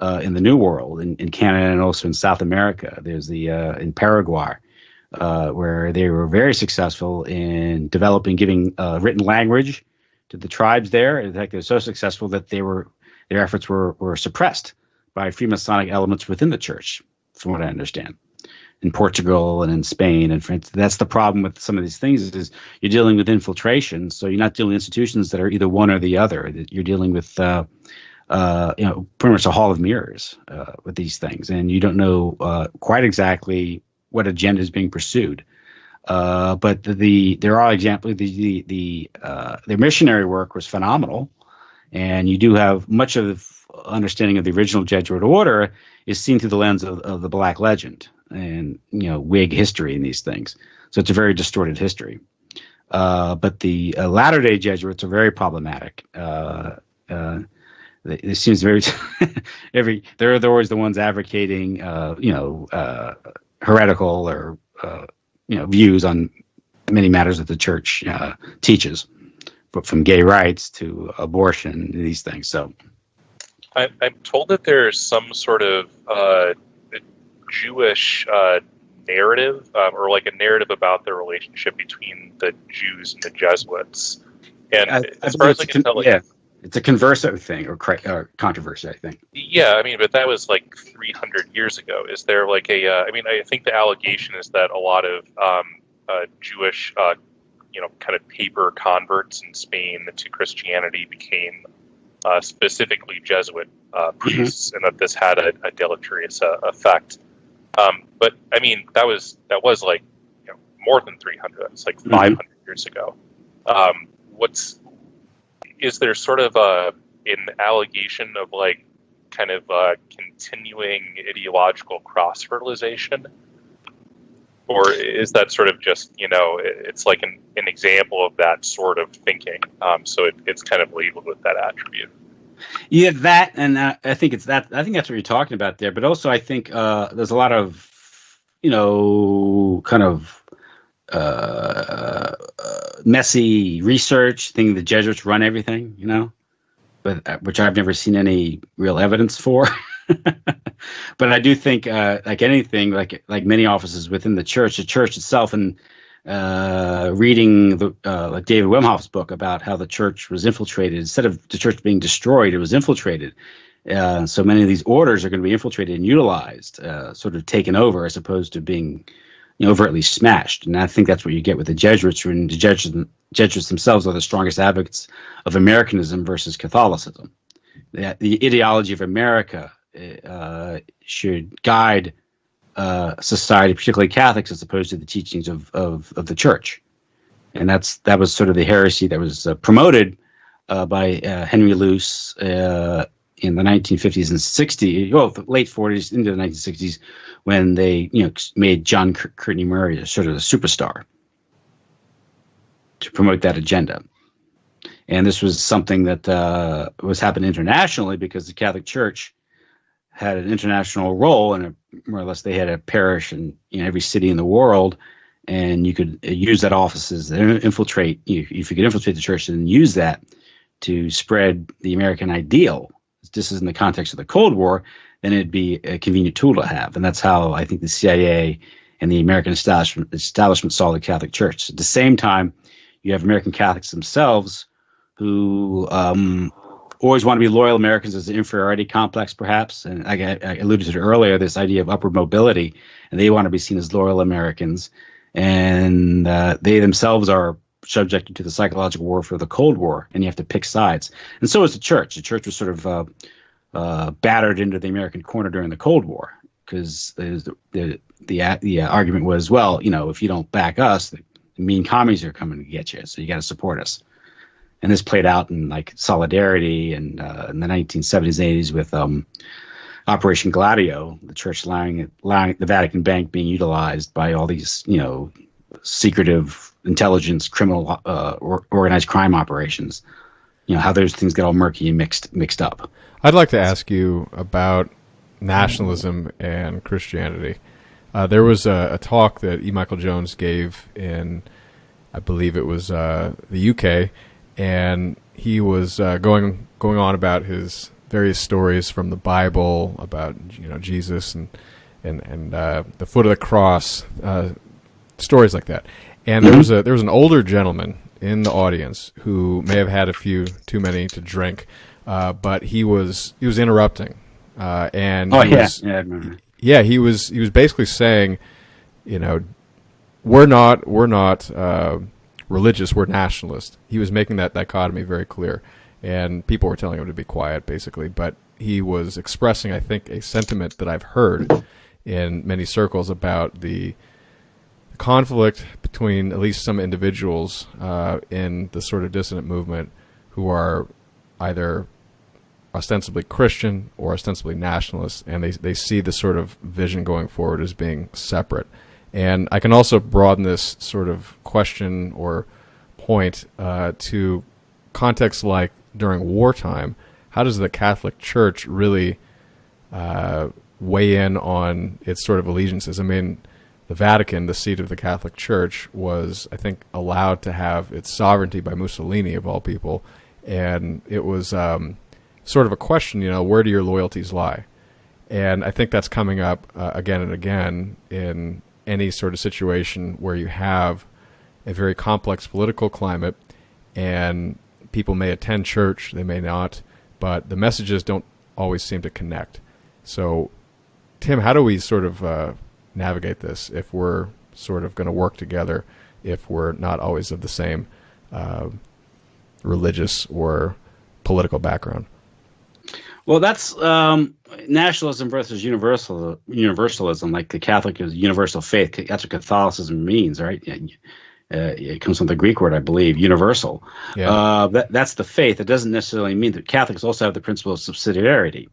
in the New World, in Canada and also in South America. There's the in Paraguay. Where they were very successful in giving written language to the tribes there. In fact, they were so successful that their efforts were suppressed by Freemasonic elements within the church, from what I understand, in Portugal and in Spain and France. That's the problem with some of these things is you're dealing with infiltration. So you're not dealing with institutions that are either one or the other. You're dealing with pretty much a hall of mirrors with these things, and you don't know quite exactly what agenda is being pursued, but there are examples. Their missionary work was phenomenal, and you do have much of the understanding of the original Jesuit order is seen through the lens of the Black Legend and Whig history and these things. So it's a very distorted history. But the Latter-day Jesuits are very problematic. It seems very they're always the ones advocating heretical or views on many matters that the church teaches, but from gay rights to abortion, these things. So I'm told that there's some sort of Jewish narrative, or like a narrative about the relationship between the Jews and the Jesuits. And as far as I can tell, it's a converso thing or controversy, I think. Yeah, I mean, but that was like 300 years ago. Is there like I think the allegation is that a lot of Jewish, kind of paper converts in Spain to Christianity became specifically Jesuit priests, and that this had a deleterious effect. But I mean, that was like more than 300. It's like 500 years ago. Is there sort of an allegation of like kind of continuing ideological cross-fertilization? Or is that sort of just, it's like an example of that sort of thinking? So it's kind of labeled with that attribute. Yeah, that, and I think it's that. I think that's what you're talking about there. But also, I think there's a lot of, kind of messy research thinking the Jesuits run everything, but which I've never seen any real evidence for. But I do think, like anything, like many offices within the church itself, and reading like David Wimhoff's book about how the church was infiltrated. Instead of the church being destroyed, it was infiltrated. So many of these orders are going to be infiltrated and utilized, sort of taken over, as opposed to being overtly smashed. And I think that's what you get with the Jesuits. And the Jesuits themselves are the strongest advocates of Americanism versus Catholicism. The ideology of America should guide society, particularly Catholics, as opposed to the teachings of the Church. And that was sort of the heresy that was promoted by Henry Luce in the 1950s and 60s, the late 40s into the 1960s, when they made John Courtney Murray a sort of a superstar to promote that agenda. And this was something that was happening internationally because the Catholic Church had an international role, and more or less they had a parish in every city in the world, and you could use that offices and infiltrate. If you could infiltrate the church and use that to spread the American ideal, this is in the context of the Cold War, then it'd be a convenient tool to have. And that's how I think the CIA and the American establishment saw the Catholic Church. At the same time, you have American Catholics themselves who always want to be loyal Americans as an inferiority complex, perhaps. And I alluded to it earlier, this idea of upward mobility, and they want to be seen as loyal Americans. And they themselves are subjected to the psychological warfare of the Cold War, and you have to pick sides. And so is the church. The church was sort of battered into the American corner during the Cold War, because the argument was, well, if you don't back us, the mean commies are coming to get you, so you got to support us. And this played out in like Solidarity and in the 1970s and 80s with Operation Gladio, the church allowing the Vatican Bank being utilized by all these, secretive intelligence, criminal, organized crime operations. How those things get all murky and mixed up. I'd like to ask you about nationalism and Christianity. There was a talk that E. Michael Jones gave in, I believe it was the UK, and he was going on about his various stories from the Bible about Jesus and the foot of the cross, stories like that. And there was an older gentleman in the audience who may have had a few too many to drink, but he was interrupting, and I remember. Yeah, he was basically saying, we're not religious, we're nationalist. He was making that dichotomy very clear, and people were telling him to be quiet, basically. But he was expressing, I think, a sentiment that I've heard in many circles about the conflict between at least some individuals in the sort of dissident movement who are either ostensibly Christian or ostensibly nationalist, and they see the sort of vision going forward as being separate. And I can also broaden this sort of question or point to contexts like during wartime. How does the Catholic Church really weigh in on its sort of allegiances? I mean, the Vatican, the seat of the Catholic Church, was, I think, allowed to have its sovereignty by Mussolini, of all people, and it was sort of a question, where do your loyalties lie? And I think that's coming up again and again in any sort of situation where you have a very complex political climate, and people may attend church, they may not, but the messages don't always seem to connect. So, Tim, how do we sort of navigate this if we're sort of going to work together, if we're not always of the same religious or political background? Well, that's nationalism versus universalism. Like the Catholic is universal faith. That's what Catholicism means, right? It comes from the Greek word, I believe, universal. Yeah. That's the faith. It doesn't necessarily mean that Catholics also have the principle of subsidiarity,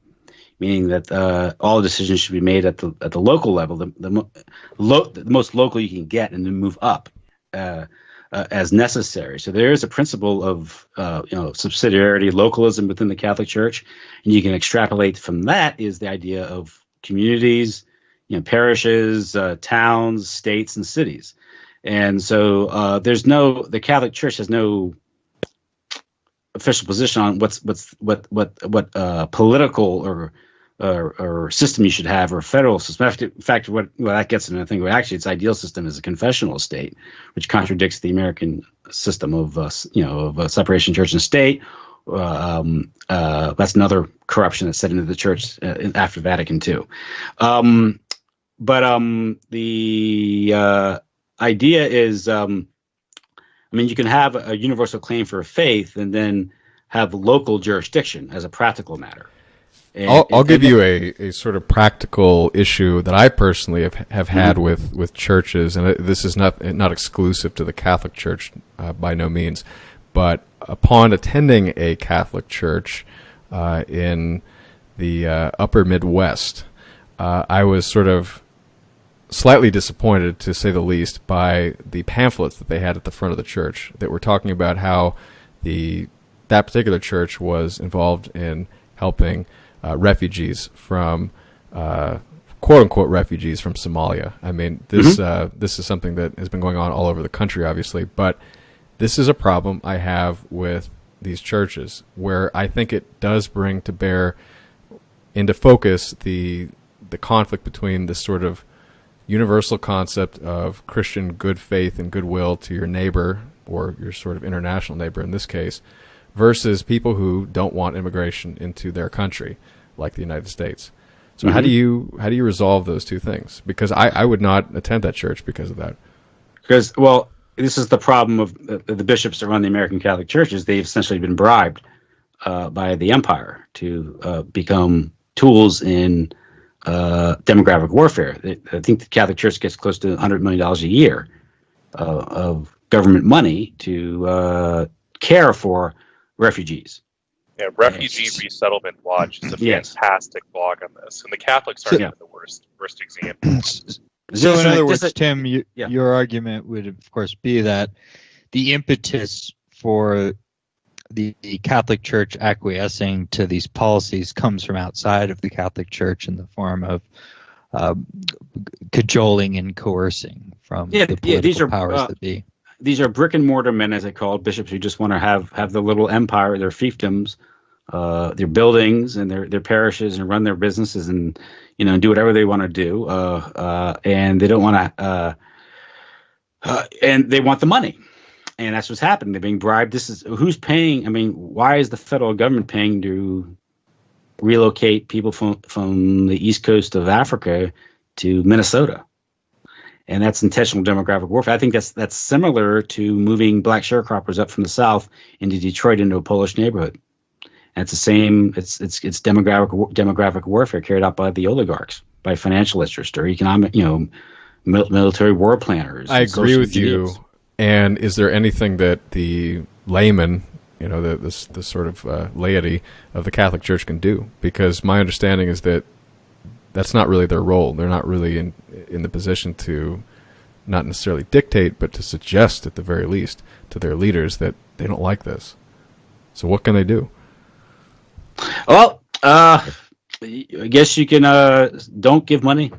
meaning that all decisions should be made at the local level, the most local you can get, and then move up as necessary. So there is a principle of subsidiarity, localism within the Catholic Church, and you can extrapolate from that is the idea of communities, parishes, towns, states, and cities. And so the Catholic Church has no official position on what political or or system you should have, or a federal system. In fact, what that gets into, I think, actually its ideal system is a confessional state, which contradicts the American system of separation of church and state. That's another corruption that's set into the church after Vatican II. But the idea is, you can have a universal claim for faith and then have local jurisdiction as a practical matter. I'll give you a sort of practical issue that I personally have had with churches, and this is not exclusive to the Catholic Church by no means, but upon attending a Catholic church in the upper Midwest, I was sort of slightly disappointed, to say the least, by the pamphlets that they had at the front of the church that were talking about how that particular church was involved in helping refugees from quote-unquote refugees from Somalia. I mean, this is something that has been going on all over the country, obviously, but this is a problem I have with these churches, where I think it does bring to bear into focus the conflict between this sort of universal concept of Christian good faith and goodwill to your neighbor, or your sort of international neighbor in this case, versus people who don't want immigration into their country, like the United States. So how do you resolve those two things? Because I would not attend that church because of that. Because, well, this is the problem of the bishops that run the American Catholic churches. They've essentially been bribed by the empire to become tools in demographic warfare. I think the Catholic Church gets close to $100 million a year of government money to care for refugees. Yeah, Refugee Resettlement Watch is a fantastic blog on this, and the Catholics are the worst example. So in other words, Tim, your argument would, of course, be that the impetus for the Catholic Church acquiescing to these policies comes from outside of the Catholic Church in the form of cajoling and coercing from the political powers that be. These are brick and mortar men, as they call it, bishops who just want to have the little empire, their fiefdoms, their buildings and their parishes, and run their businesses, and do whatever they want to do. And they don't want to, and they want the money, and that's what's happening. They're being bribed. This is who's paying. I mean, why is the federal government paying to relocate people from the east coast of Africa to Minnesota? And that's intentional demographic warfare. I think that's similar to moving black sharecroppers up from the south into Detroit into a Polish neighborhood. And it's the same. It's demographic warfare carried out by the oligarchs, by financial interests or economic, military war planners. I agree with you. And is there anything that the layman, the sort of laity of the Catholic Church can do? Because my understanding is that that's not really their role. They're not really in the position to not necessarily dictate, but to suggest at the very least to their leaders that they don't like this. So what can they do? Well, I guess you can don't give money.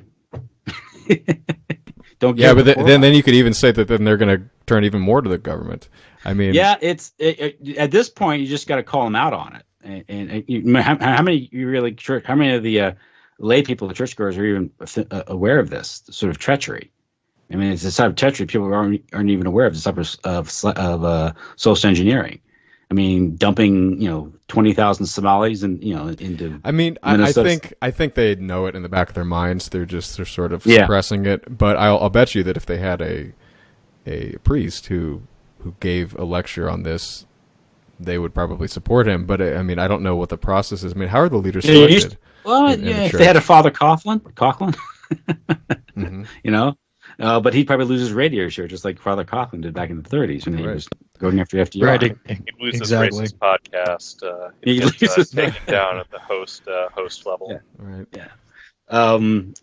Don't give. Yeah, but then you could even say that then they're going to turn even more to the government. I mean, yeah, at this point you just got to call them out on it. And how many of the lay people, the churchgoers, are even aware of this sort of treachery? I mean, it's a type of treachery people aren't even aware of. This type of social engineering. I mean, dumping 20,000 Somalis and into. I mean, I think they know it in the back of their minds. They're sort of suppressing it. But I'll bet you that if they had a priest who gave a lecture on this, they would probably support him. But I mean, I don't know what the process is. I mean, how are the leaders selected? If they had a Father Coughlin, but he'd probably lose his radio show just like Father Coughlin did back in the 30s when he was going after FDR. Right, he'd lose his racist podcast. He'd lose taken down at the host level. Yeah. Right. Yeah.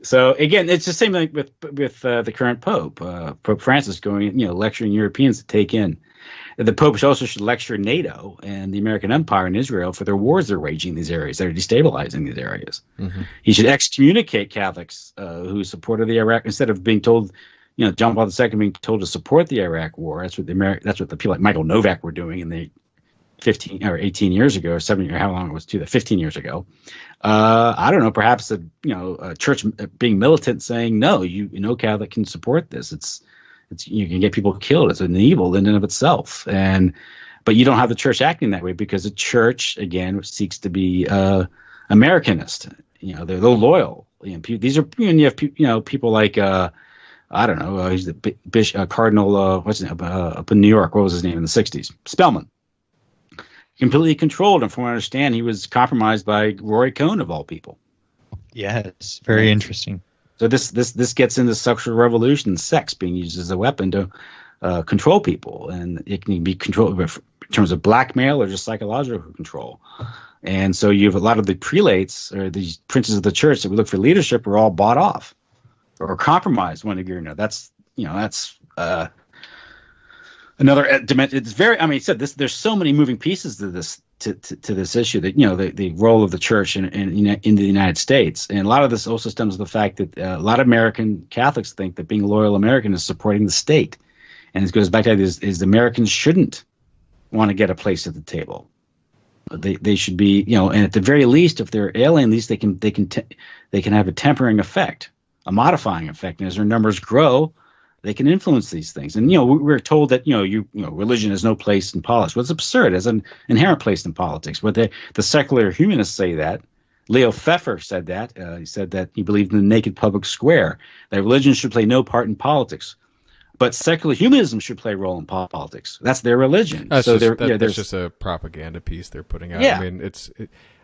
So again, it's the same thing with the current Pope, Pope Francis, going lecturing Europeans to take in. The Pope also should lecture NATO and the American Empire and Israel for their wars they're waging in these areas. They're destabilizing these areas. Mm-hmm. He should excommunicate Catholics who supported the Iraq, instead of being told, John Paul II being told to support the Iraq war. That's what the people like Michael Novak were doing in the 15 or 18 years ago, or 7 or how long it was to that 15 years ago. I don't know, perhaps a church being militant saying, no, no Catholic can support this. It's you can get people killed. It's an evil in and of itself. But you don't have the church acting that way because the church, again, seeks to be Americanist. They're loyal. These are, you have people like I don't know, he's the Cardinal, what's his name, up in New York. What was his name in the 60s? Spellman. Completely controlled, and from what I understand, he was compromised by Roy Cohn of all people. Yes, very interesting. So this gets into sexual revolution, sex being used as a weapon to control people, and it can be controlled in terms of blackmail or just psychological control. And so you have a lot of the prelates or these princes of the church that we look for leadership are all bought off or compromised one degree or another. That's another dimension. It's very. I mean, said this. There's so many moving pieces to this this issue that the role of the church in the United States, and a lot of this also stems from the fact that a lot of American Catholics think that being a loyal American is supporting the state, and it goes back to that is Americans shouldn't want to get a place at the table. They should be, and at the very least, if they're alien, at least they can have a tempering effect, a modifying effect, and as their numbers grow, they can influence these things. And we're told that religion has no place in politics. Well, it's absurd. It has an inherent place in politics. But the secular humanists say that. Leo Pfeffer said that. He said that he believed in the naked public square, that religion should play no part in politics. But secular humanism should play a role in politics. That's their religion. That's so that's just a propaganda piece they're putting out. Yeah. I mean,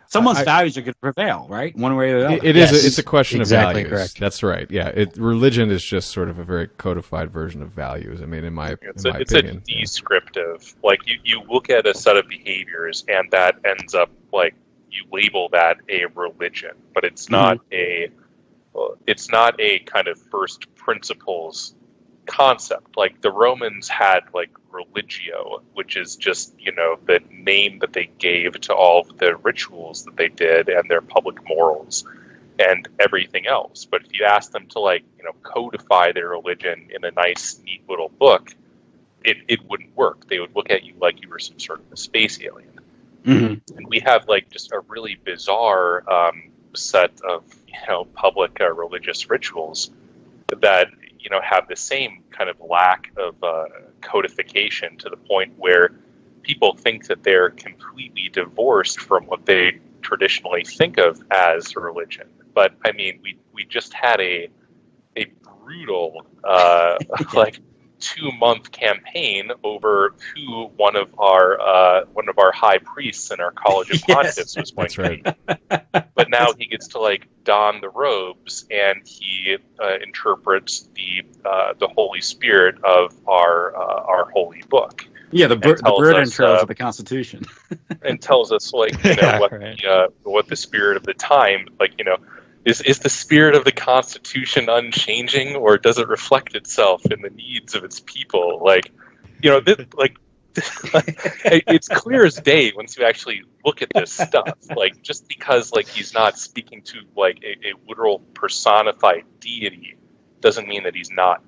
someone's values are going to prevail, right? One way or the other. It's a question exactly of values. Correct. That's right. Yeah, religion is just sort of a very codified version of values. I mean, in my it's opinion, a descriptive. Like you look at a set of behaviors, and that ends up like you label that a religion, but it's not a kind of first principles concept. Like the Romans had like religio, which is just the name that they gave to all of the rituals that they did and their public morals and everything else. But if you ask them to codify their religion in a nice neat little book, it wouldn't work. They would look at you like you were some sort of a space alien. Mm-hmm. And we have just a really bizarre set of public religious rituals that have the same kind of lack of codification to the point where people think that they're completely divorced from what they traditionally think of as religion. But I mean, we just had a brutal 2-month campaign over who one of our high priests in our College of Pontiffs was going to be. But now he gets to don the robes, and he interprets the Holy Spirit of our holy book. Yeah, the burden trails of the Constitution, and tells us what the spirit of the time Is the spirit of the Constitution unchanging, or does it reflect itself in the needs of its people? It's clear as day once you actually look at this stuff. Just because he's not speaking to a literal personified deity doesn't mean that he's not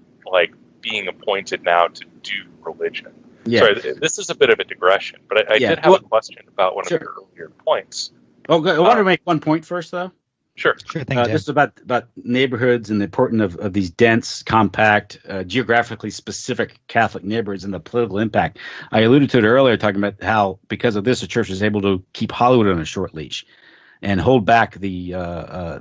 being appointed now to do religion. Yeah. Sorry, this is a bit of a digression, but I did have a question about one of your earlier points. Oh, I want to make one point first, though. Sure thing. This is about neighborhoods and the importance of these dense, compact, geographically specific Catholic neighborhoods and the political impact. I alluded to it earlier, talking about how because of this, the church was able to keep Hollywood on a short leash and hold back the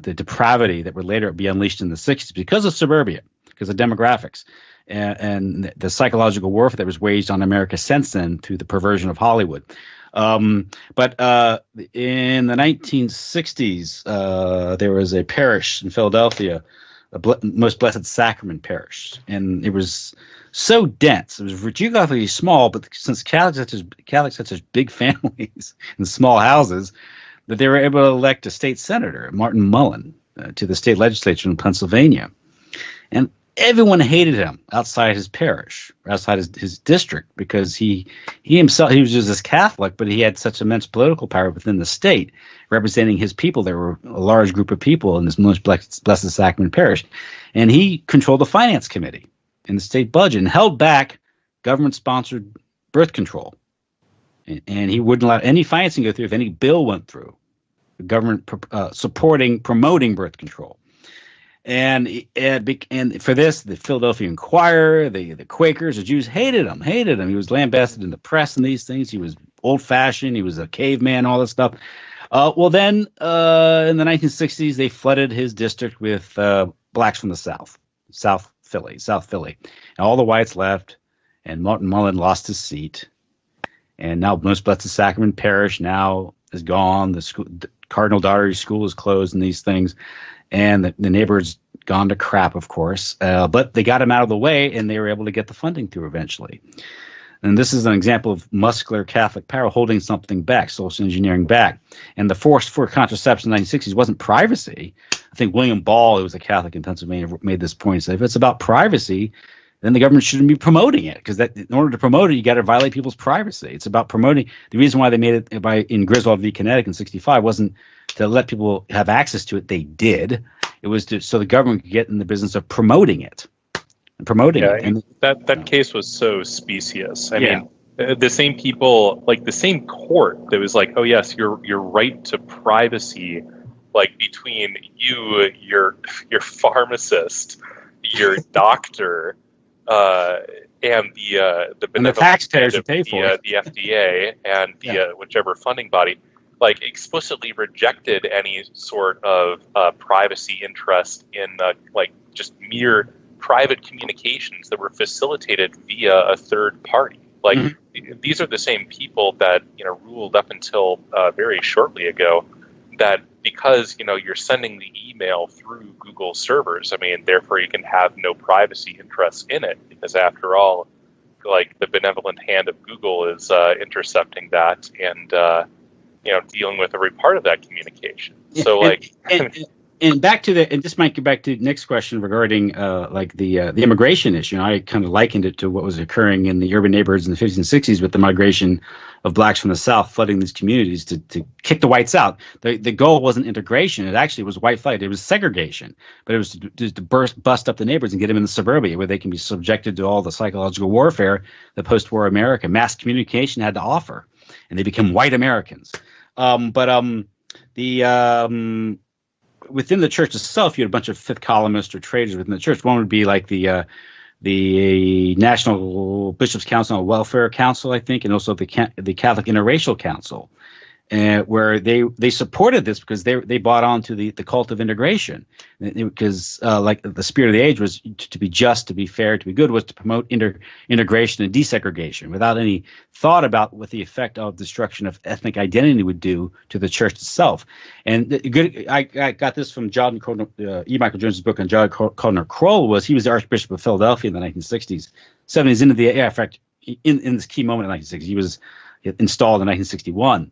depravity that would later be unleashed in the 60s because of suburbia, because of demographics, and the psychological warfare that was waged on America since then through the perversion of Hollywood. But in the 1960s, there was a parish in Philadelphia, Most Blessed Sacrament Parish, and it was so dense. It was geographically small, but since Catholics had such big families and small houses, that they were able to elect a state senator, Martin Mullen, to the state legislature in Pennsylvania, and everyone hated him outside his parish, outside his district, because he himself, he was just as Catholic, but he had such immense political power within the state, representing his people. There were a large group of people in this Most Blessed Sacrament Parish, and he controlled the finance committee in the state budget and held back government-sponsored birth control. and he wouldn't let any financing go through if any bill went through, the government promoting birth control. And for this, the Philadelphia Inquirer, the Quakers, the Jews hated him. He was lambasted in the press and these things. He was old-fashioned. He was a caveman, all this stuff. Well, then in the 1960s, they flooded his district with blacks from the South Philly. And all the whites left, and Martin Mullen lost his seat. And now Most Blessed Sacrament Parish now is gone. The Cardinal Daugherty School is closed and these things. And the neighborhood's gone to crap, of course. But they got him out of the way, and they were able to get the funding through eventually. And this is an example of muscular Catholic power holding something back, social engineering back. And the force for contraception in the 1960s wasn't privacy. I think William Ball, who was a Catholic in Pennsylvania, made this point. He said, if it's about privacy, then the government shouldn't be promoting it, because in order to promote it, you got to violate people's privacy. It's about promoting. The reason why they made it in Griswold v. Connecticut in 1965 wasn't to let people have access to it. They did. It was so the government could get in the business of promoting it. And that case was so specious. I mean, the same people, like the same court that was like, oh yes, your right to privacy, like between you, your pharmacist, your doctor, and the taxpayers who pay for it, the FDA and the whichever funding body, like explicitly rejected any sort of privacy interest in like just mere private communications that were facilitated via a third party. Like these are the same people that ruled up until very shortly ago that because you're sending the email through Google servers, I mean, therefore you can have no privacy interests in it, because after all, like the benevolent hand of Google is intercepting that and dealing with every part of that communication. So and back to and this might get back to Nick's question regarding the immigration issue. I kind of likened it to what was occurring in the urban neighborhoods in the 50s and 60s with the migration of blacks from the South flooding these communities to kick the whites out. The goal wasn't integration. It actually was white flight. It was segregation, but it was to bust up the neighborhoods and get them in the suburbia where they can be subjected to all the psychological warfare that post-war America, mass communication had to offer, and they become white Americans. Within the church itself, you had a bunch of fifth columnists or traders within the church. One would be like the National Bishops' Council and Welfare Council, I think, and also the Catholic Interracial Council, where they supported this because they bought on to the cult of integration, because like the spirit of the age was to be just, to be fair, to be good, was to promote integration and desegregation without any thought about what the effect of destruction of ethnic identity would do to the church itself. And I got this from John E. Michael Jones's book on John Cardinal Kroll. He was the Archbishop of Philadelphia in the 1960s, 70s, into the in fact in this key moment in the 1960s. He was installed in 1961.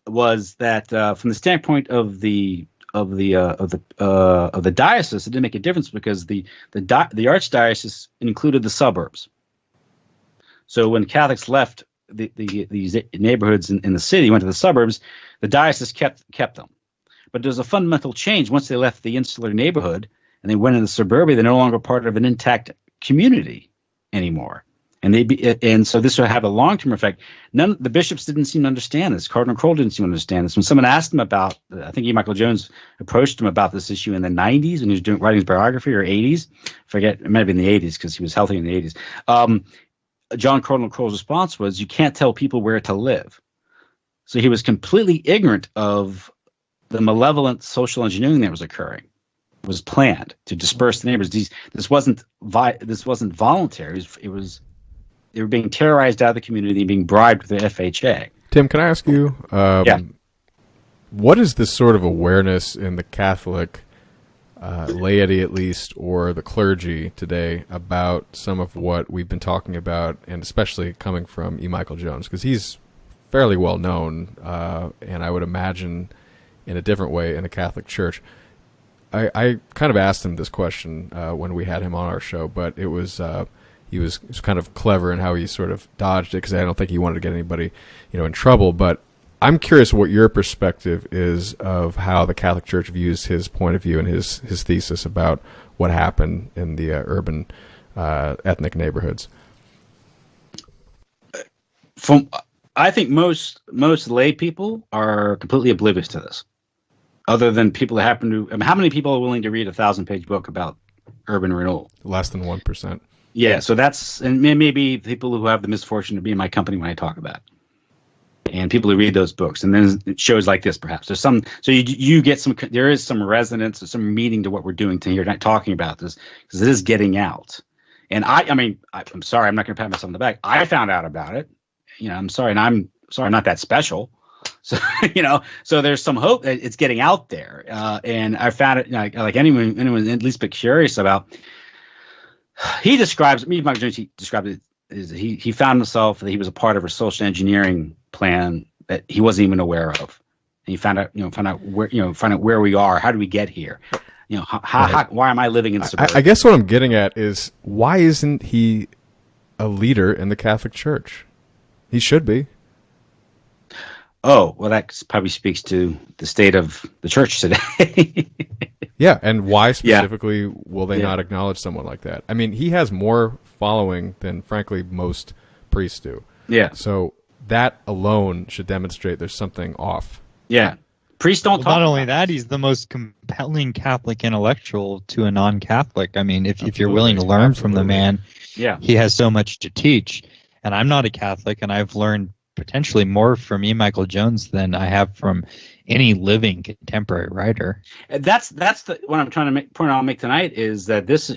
Was that from the standpoint of the diocese, it didn't make a difference because the archdiocese included the suburbs. So when Catholics left these neighborhoods in the city, went to the suburbs, the diocese kept them. But there's a fundamental change once they left the insular neighborhood and they went into the suburbia. They're no longer part of an intact community anymore. And so this will have a long-term effect. The bishops didn't seem to understand this. Cardinal Kroll didn't seem to understand this. When someone asked him about, I think E. Michael Jones approached him about this issue in the 90s when he was writing his biography, or 80s. I forget, it might have been the 80s because he was healthy in the 80s. John Cardinal Kroll's response was, you can't tell people where to live. So he was completely ignorant of the malevolent social engineering that was occurring. It was planned to disperse the neighbors. This wasn't voluntary. They were being terrorized out of the community and being bribed with the FHA. Tim, can I ask you, what is this sort of awareness in the Catholic laity, at least, or the clergy today about some of what we've been talking about, and especially coming from E. Michael Jones? Because he's fairly well known, and I would imagine in a different way in the Catholic Church. I kind of asked him this question when we had him on our show, but it was... He was kind of clever in how he sort of dodged it because I don't think he wanted to get anybody, in trouble. But I'm curious what your perspective is of how the Catholic Church views his point of view and his thesis about what happened in the urban ethnic neighborhoods. I think most lay people are completely oblivious to this, other than people that happen to. I mean, how many people are willing to read a 1,000-page book about urban renewal? Less than 1%. Yeah, so that's, and maybe people who have the misfortune to be in my company when I talk about it, and people who read those books, and then shows like this, perhaps there's some. So you get some. There is some resonance or some meaning to what we're doing here, not talking about this, because it is getting out. And I'm sorry, I'm not going to pat myself on the back. I found out about it. I'm sorry, and I'm sorry, I'm not that special. So so there's some hope that it's getting out there. And I found it like anyone at least bit curious about. He describes Michael Jones. He described it as he found himself that he was a part of a social engineering plan that he wasn't even aware of. And he found out where we are. How do we get here? Why am I living in suburbia? I guess what I'm getting at is, why isn't he a leader in the Catholic Church? He should be. Oh, well, that probably speaks to the state of the church today. Yeah, and why specifically will they not acknowledge someone like that? I mean, he has more following than, frankly, most priests do. Yeah. So that alone should demonstrate there's something off. Yeah. Priests don't talk. Not only that, he's the most compelling Catholic intellectual to a non-Catholic. I mean, if you're willing to learn from the man, he has so much to teach. And I'm not a Catholic, and I've learned potentially more from E. Michael Jones than I have from any living contemporary writer. That's what I'm trying to make tonight, is that this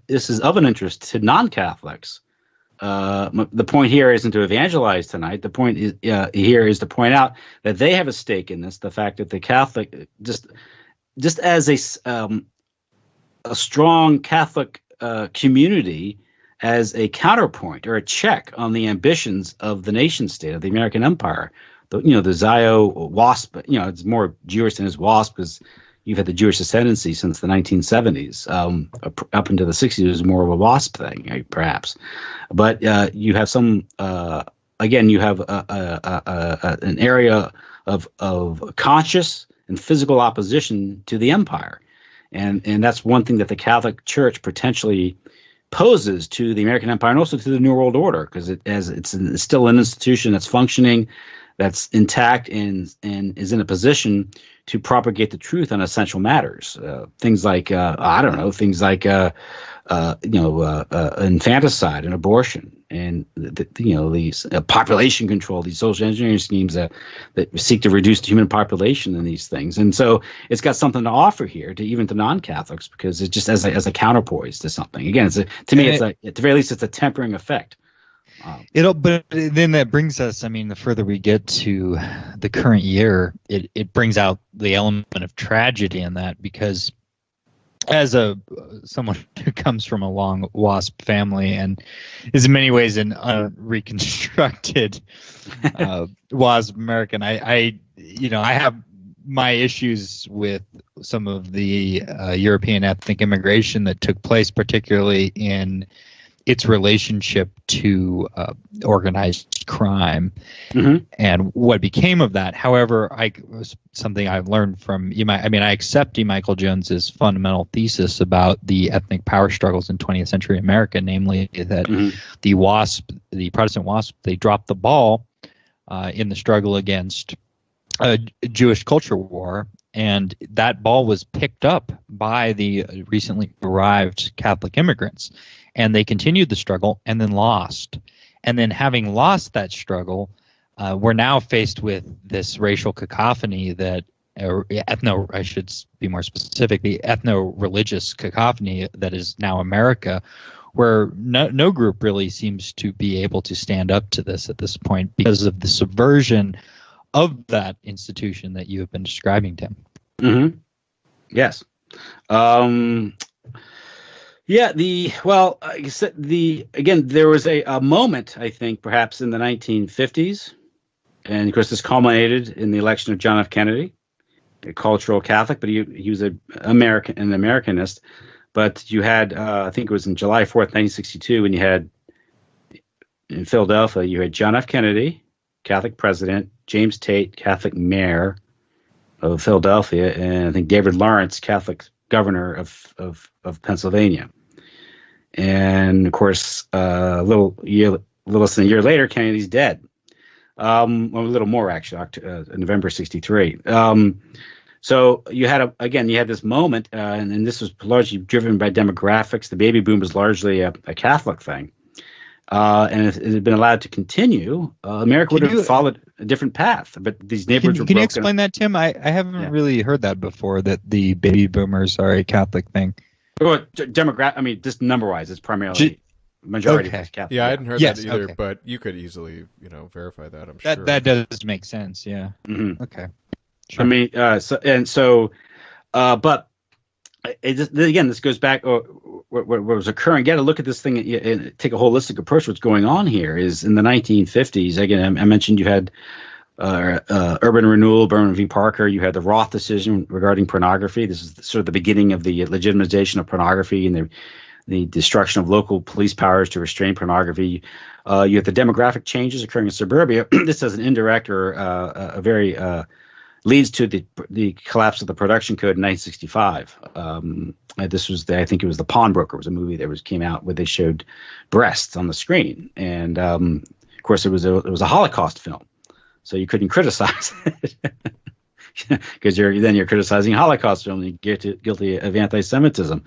is of an interest to non-Catholics. The point here isn't to evangelize tonight. The point is, here is to point out that they have a stake in this. The fact that the Catholic, just as a strong Catholic community, as a counterpoint or a check on the ambitions of the nation state of the American empire. The Zio WASP, it's more Jewish than his WASP, because you've had the Jewish ascendancy since the 1970s. Up into the 60s, it was more of a WASP thing, perhaps. But you have some, again, you have an area of conscious and physical opposition to the empire. And that's one thing that the Catholic Church potentially poses to the American empire and also to the New World Order, because it's still an institution that's functioning, that's intact, and is in a position to propagate the truth on essential matters. Things like infanticide and abortion, and these population control, these social engineering schemes that seek to reduce the human population in these things. And so it's got something to offer here to even to non-Catholics, because it's just as a counterpoise to something. Again, at the very least, it's a tempering effect. But then that brings us, I mean, the further we get to the current year, it brings out the element of tragedy in that, because as someone who comes from a long WASP family and is in many ways an unreconstructed WASP American, I have my issues with some of the European ethnic immigration that took place, particularly in its relationship to organized crime and what became of that. However, something I've learned from I accept E. Michael Jones's fundamental thesis about the ethnic power struggles in 20th century America, namely that the Protestant WASP, they dropped the ball in the struggle against a Jewish culture war, and that ball was picked up by the recently arrived Catholic immigrants. And they continued the struggle and then lost. And then having lost that struggle, we're now faced with this racial cacophony that I should be more specific, the ethno-religious cacophony that is now America, where no group really seems to be able to stand up to this at this point because of the subversion of that institution that you have been describing, Tim. Mm-hmm. Yes. Yeah, there was a moment, I think, perhaps in the 1950s, and of course this culminated in the election of John F. Kennedy, a cultural Catholic, but he was an Americanist. But you had, I think it was in July 4th, 1962, when you had, in Philadelphia, you had John F. Kennedy, Catholic president, James Tate, Catholic mayor of Philadelphia, and I think David Lawrence, Catholic governor of Pennsylvania. And of course, a little less than a year later, Kennedy's dead. Well, a little more actually, November '63. So you had this moment, and this was largely driven by demographics. The baby boom was largely a Catholic thing, and if it had been allowed to continue, America would have followed a different path. But these neighborhoods were broken. Can you explain that, Tim? I haven't really heard that before. That the baby boomers are a Catholic thing. Well, I mean, just number-wise, it's primarily majority of Catholic. Yeah, I hadn't heard that either, but you could easily, verify that. I'm sure that does make sense. Yeah. Mm-hmm. Okay. Sure. I mean, but again, this goes back. What was occurring? You got to look at this thing and take a holistic approach. What's going on here is in the 1950s. Again, I mentioned you had urban renewal, Berman v. Parker. You had the Roth decision regarding pornography. This is sort of the beginning of the legitimization of pornography and the destruction of local police powers to restrain pornography. You have the demographic changes occurring in suburbia. This has an indirect or a very leads to the collapse of the production code in 1965. This was I think it was The Pawnbroker. It was a movie that came out where they showed breasts on the screen, and of course it was a Holocaust film, so you couldn't criticize it because you're criticizing a Holocaust film and you get guilty of anti-Semitism.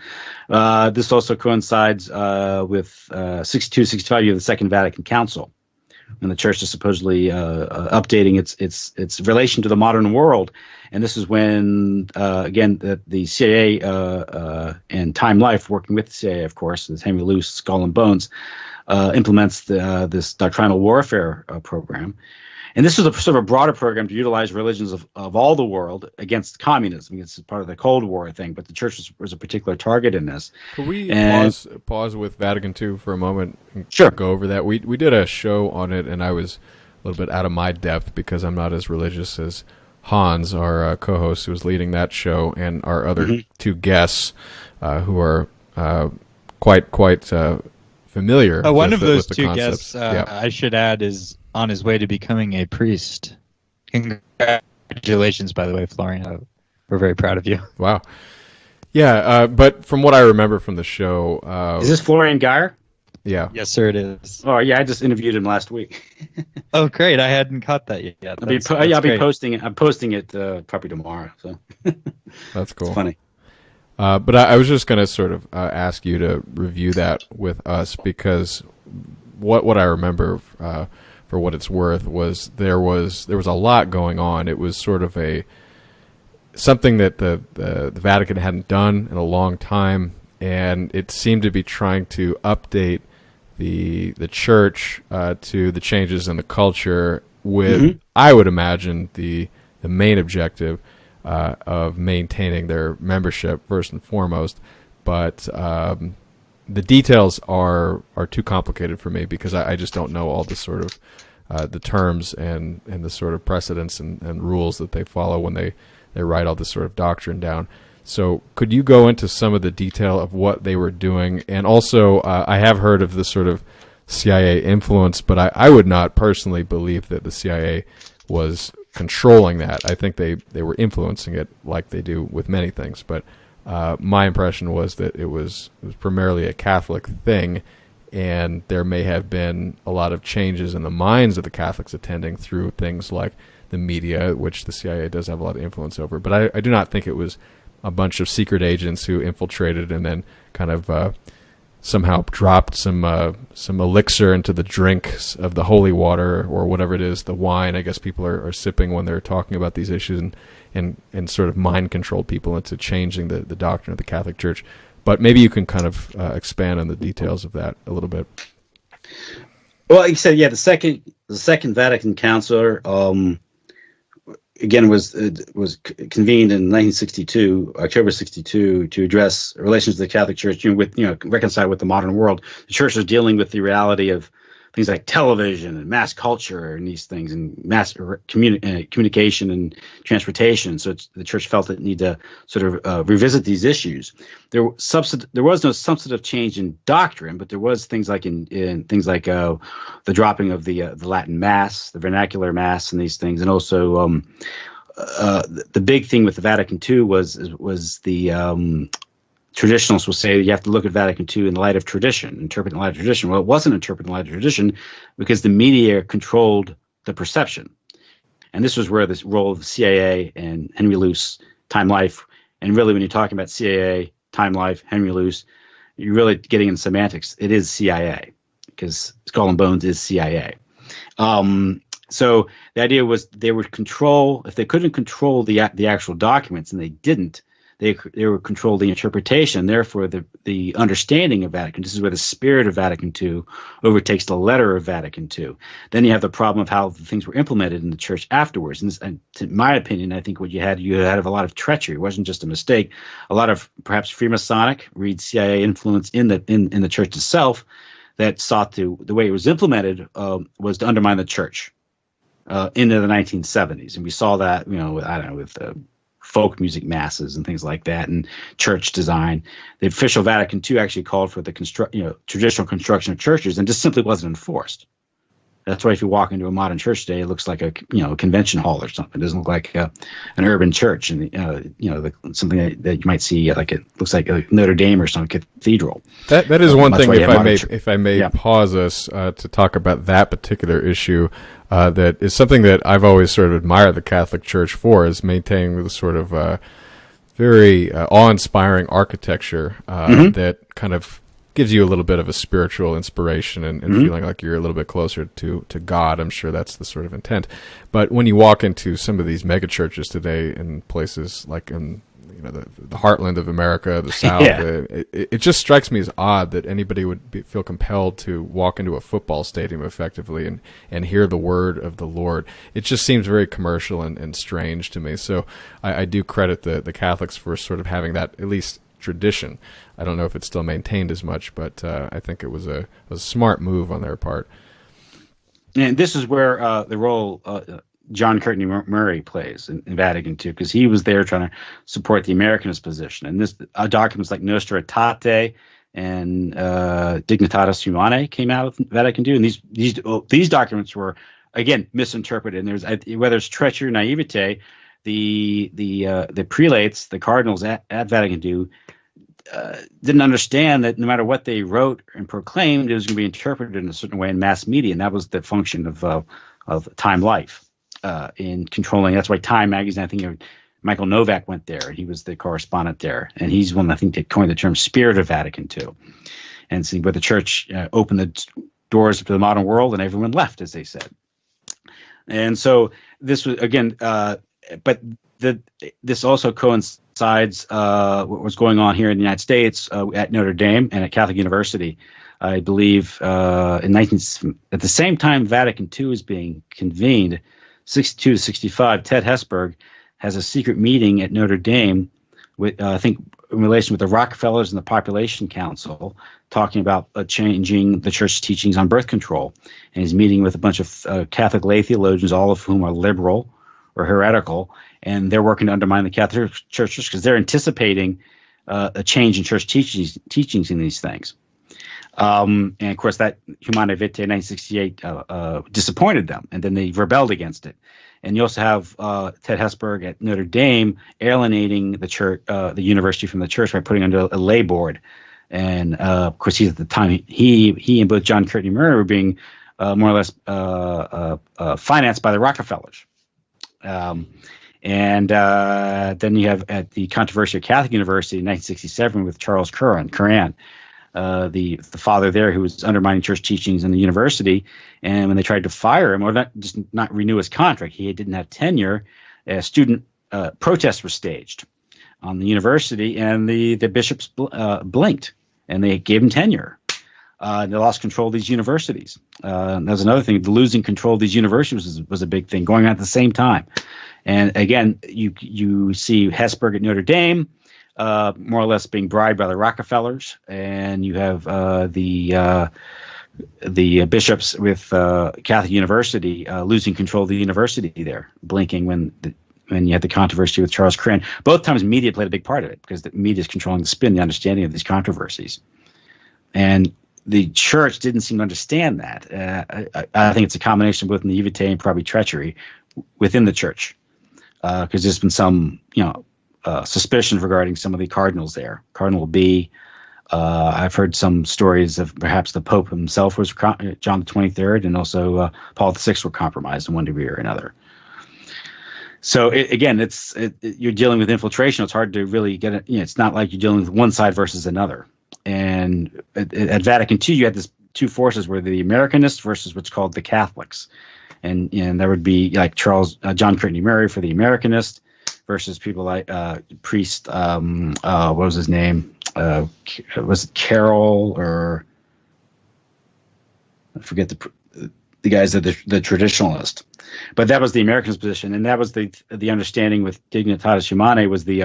This also coincides with 62, 65. You have the Second Vatican Council, and the church is supposedly updating its relation to the modern world. And this is when, again, the CIA and Time Life, working with the CIA, of course, this Henry Luce, Skull and Bones, implements this doctrinal warfare program. And this was a sort of a broader program to utilize religions of all the world against communism. It's part of the Cold War thing, but the church was a particular target in this. Could we pause with Vatican II for a moment and go over that? We did a show on it, and I was a little bit out of my depth because I'm not as religious as Hans, our co-host who was leading that show, and our other two guests who are quite familiar one of those with the two concepts. guests, I should add, is on his way to becoming a priest. Congratulations, by the way, Florian. We're very proud of you. Wow. Yeah, but from what I remember from the show... is this Florian Geyer? Yeah. Yes, sir, it is. Oh, yeah, I just interviewed him last week. Oh, great. I hadn't caught that yet. I'll be posting it. I'm posting it probably tomorrow. So that's cool. It's funny. But I was just going to sort of ask you to review that with us, because what I remember... for what it's worth, was there was a lot going on. It was sort of something that the Vatican hadn't done in a long time, and it seemed to be trying to update the church to the changes in the culture with, I would imagine, the main objective of maintaining their membership first and foremost. But the details are too complicated for me, because I just don't know all the sort of the terms and the sort of precedents and rules that they follow when they write all this sort of doctrine down. So could you go into some of the detail of what they were doing? And also, I have heard of the sort of CIA influence, but I would not personally believe that the CIA was controlling that. I think they were influencing it like they do with many things, but my impression was that it was primarily a Catholic thing, and there may have been a lot of changes in the minds of the Catholics attending through things like the media, which the CIA does have a lot of influence over. But I do not think it was a bunch of secret agents who infiltrated and then kind of somehow dropped some elixir into the drinks of the holy water, or whatever it is, the wine I guess people are sipping when they're talking about these issues, and sort of mind controlled people into changing the doctrine of the Catholic Church. But maybe you can kind of expand on the details of that a little bit. Well, like you said, yeah, the second Vatican Council, again, was convened in 1962, October 62, to address relations of the Catholic Church, reconcile with the modern world. The Church was dealing with the reality of things like television and mass culture and these things, and mass communication and transportation. So the Church felt it needed to sort of revisit these issues. There was no substantive change in doctrine, but there was things like in things like the dropping of the Latin Mass, the vernacular Mass, and these things, and also the big thing with the Vatican II was the traditionalists will say you have to look at Vatican II in the light of tradition, interpret in the light of tradition. Well, it wasn't interpreted in the light of tradition because the media controlled the perception. And this was where this role of the CIA and Henry Luce, Time Life, and really when you're talking about CIA, Time Life, Henry Luce, you're really getting into semantics. It is CIA because Skull and Bones is CIA. So the idea was they would control, if they couldn't control the actual documents, and they didn't, they would control the interpretation, therefore the understanding of Vatican. This is where the spirit of Vatican II overtakes the letter of Vatican II. Then you have the problem of how things were implemented in the church afterwards. And in my opinion, I think what you had a lot of treachery. It wasn't just a mistake. A lot of perhaps Freemasonic, read CIA influence in the church itself that sought to, the way it was implemented was to undermine the church into the 1970s. And we saw that, with folk music masses and things like that, and church design. The official Vatican II actually called for the traditional construction of churches, and just simply wasn't enforced. That's why if you walk into a modern church today, it looks like a convention hall or something. It doesn't look like an urban church, and something that you might see it looks like a Notre Dame or some cathedral. That is one thing. If I may pause us to talk about that particular issue, that is something that I've always sort of admired the Catholic Church for, is maintaining the sort of very awe-inspiring architecture that kind of gives you a little bit of a spiritual inspiration and feeling like you're a little bit closer to God. I'm sure that's the sort of intent. But when you walk into some of these mega churches today in places like in the heartland of America, the South, it just strikes me as odd that anybody would feel compelled to walk into a football stadium effectively and hear the word of the Lord. It just seems very commercial and strange to me. So I do credit the Catholics for sort of having that, at least, tradition. I don't know if it's still maintained as much, but I think it was a smart move on their part. And this is where the role John Courtney Murray plays in Vatican II, because he was there trying to support the Americanist position. And this documents like Nostra Aetate and Dignitatis Humanae came out of Vatican II, and these documents were again misinterpreted. And there's whether it's treachery or naivete, the prelates, the cardinals at Vatican II, didn't understand that no matter what they wrote and proclaimed, it was going to be interpreted in a certain way in mass media, and that was the function of Time Life in controlling. That's why Time magazine, I think Michael Novak went there. He was the correspondent there, and he's one, I think, that coined the term "Spirit of Vatican II," and see where the church opened the doors to the modern world, and everyone left, as they said. And so this was again. But this also coincides what was going on here in the United States at Notre Dame and at Catholic University. I believe at the same time Vatican II is being convened, 62 to 65, Ted Hesburgh has a secret meeting at Notre Dame with I think in relation with the Rockefellers and the Population Council, talking about changing the church's teachings on birth control. And he's meeting with a bunch of Catholic lay theologians, all of whom are liberal or heretical, and they're working to undermine the Catholic churches because they're anticipating a change in church teachings in these things. And of course, that Humanae Vitae in 1968 disappointed them, and then they rebelled against it. And you also have Ted Hesburgh at Notre Dame alienating the church, the university from the church by putting under a lay board. And of course, he's at the time he and both John Courtney Murray were being more or less financed by the Rockefellers. And then you have at the controversial Catholic University in 1967 with Charles Curran, the father there who was undermining church teachings in the university. And when they tried to fire him, or not renew his contract, he didn't have tenure. Student protests were staged on the university, and the bishops blinked, and they gave him tenure. They lost control of these universities. That was another thing. The losing control of these universities was a big thing going on at the same time. And again, you see Hesburgh at Notre Dame, more or less being bribed by the Rockefellers, and you have the bishops with Catholic University losing control of the university there, blinking when you had the controversy with Charles Curran. Both times media played a big part of it because the media is controlling the spin, the understanding of these controversies. And the church didn't seem to understand that. I think it's a combination of both naivete and probably treachery within the church, because there's been some, suspicion regarding some of the cardinals there. Cardinal B, I've heard some stories of perhaps the Pope himself was John the 23rd, and also Paul the Sixth were compromised in one degree or another. So you're dealing with infiltration. It's hard to really get it. It's not like you're dealing with one side versus another. And at Vatican II, you had this two forces where the Americanists versus what's called the Catholics, and there would be like John Courtney Murray for the Americanist versus people like priest. What was his name? Was it Carroll or I forget the guys that the traditionalist, but that was the Americanist position, and that was the understanding with Dignitatis Humanae was the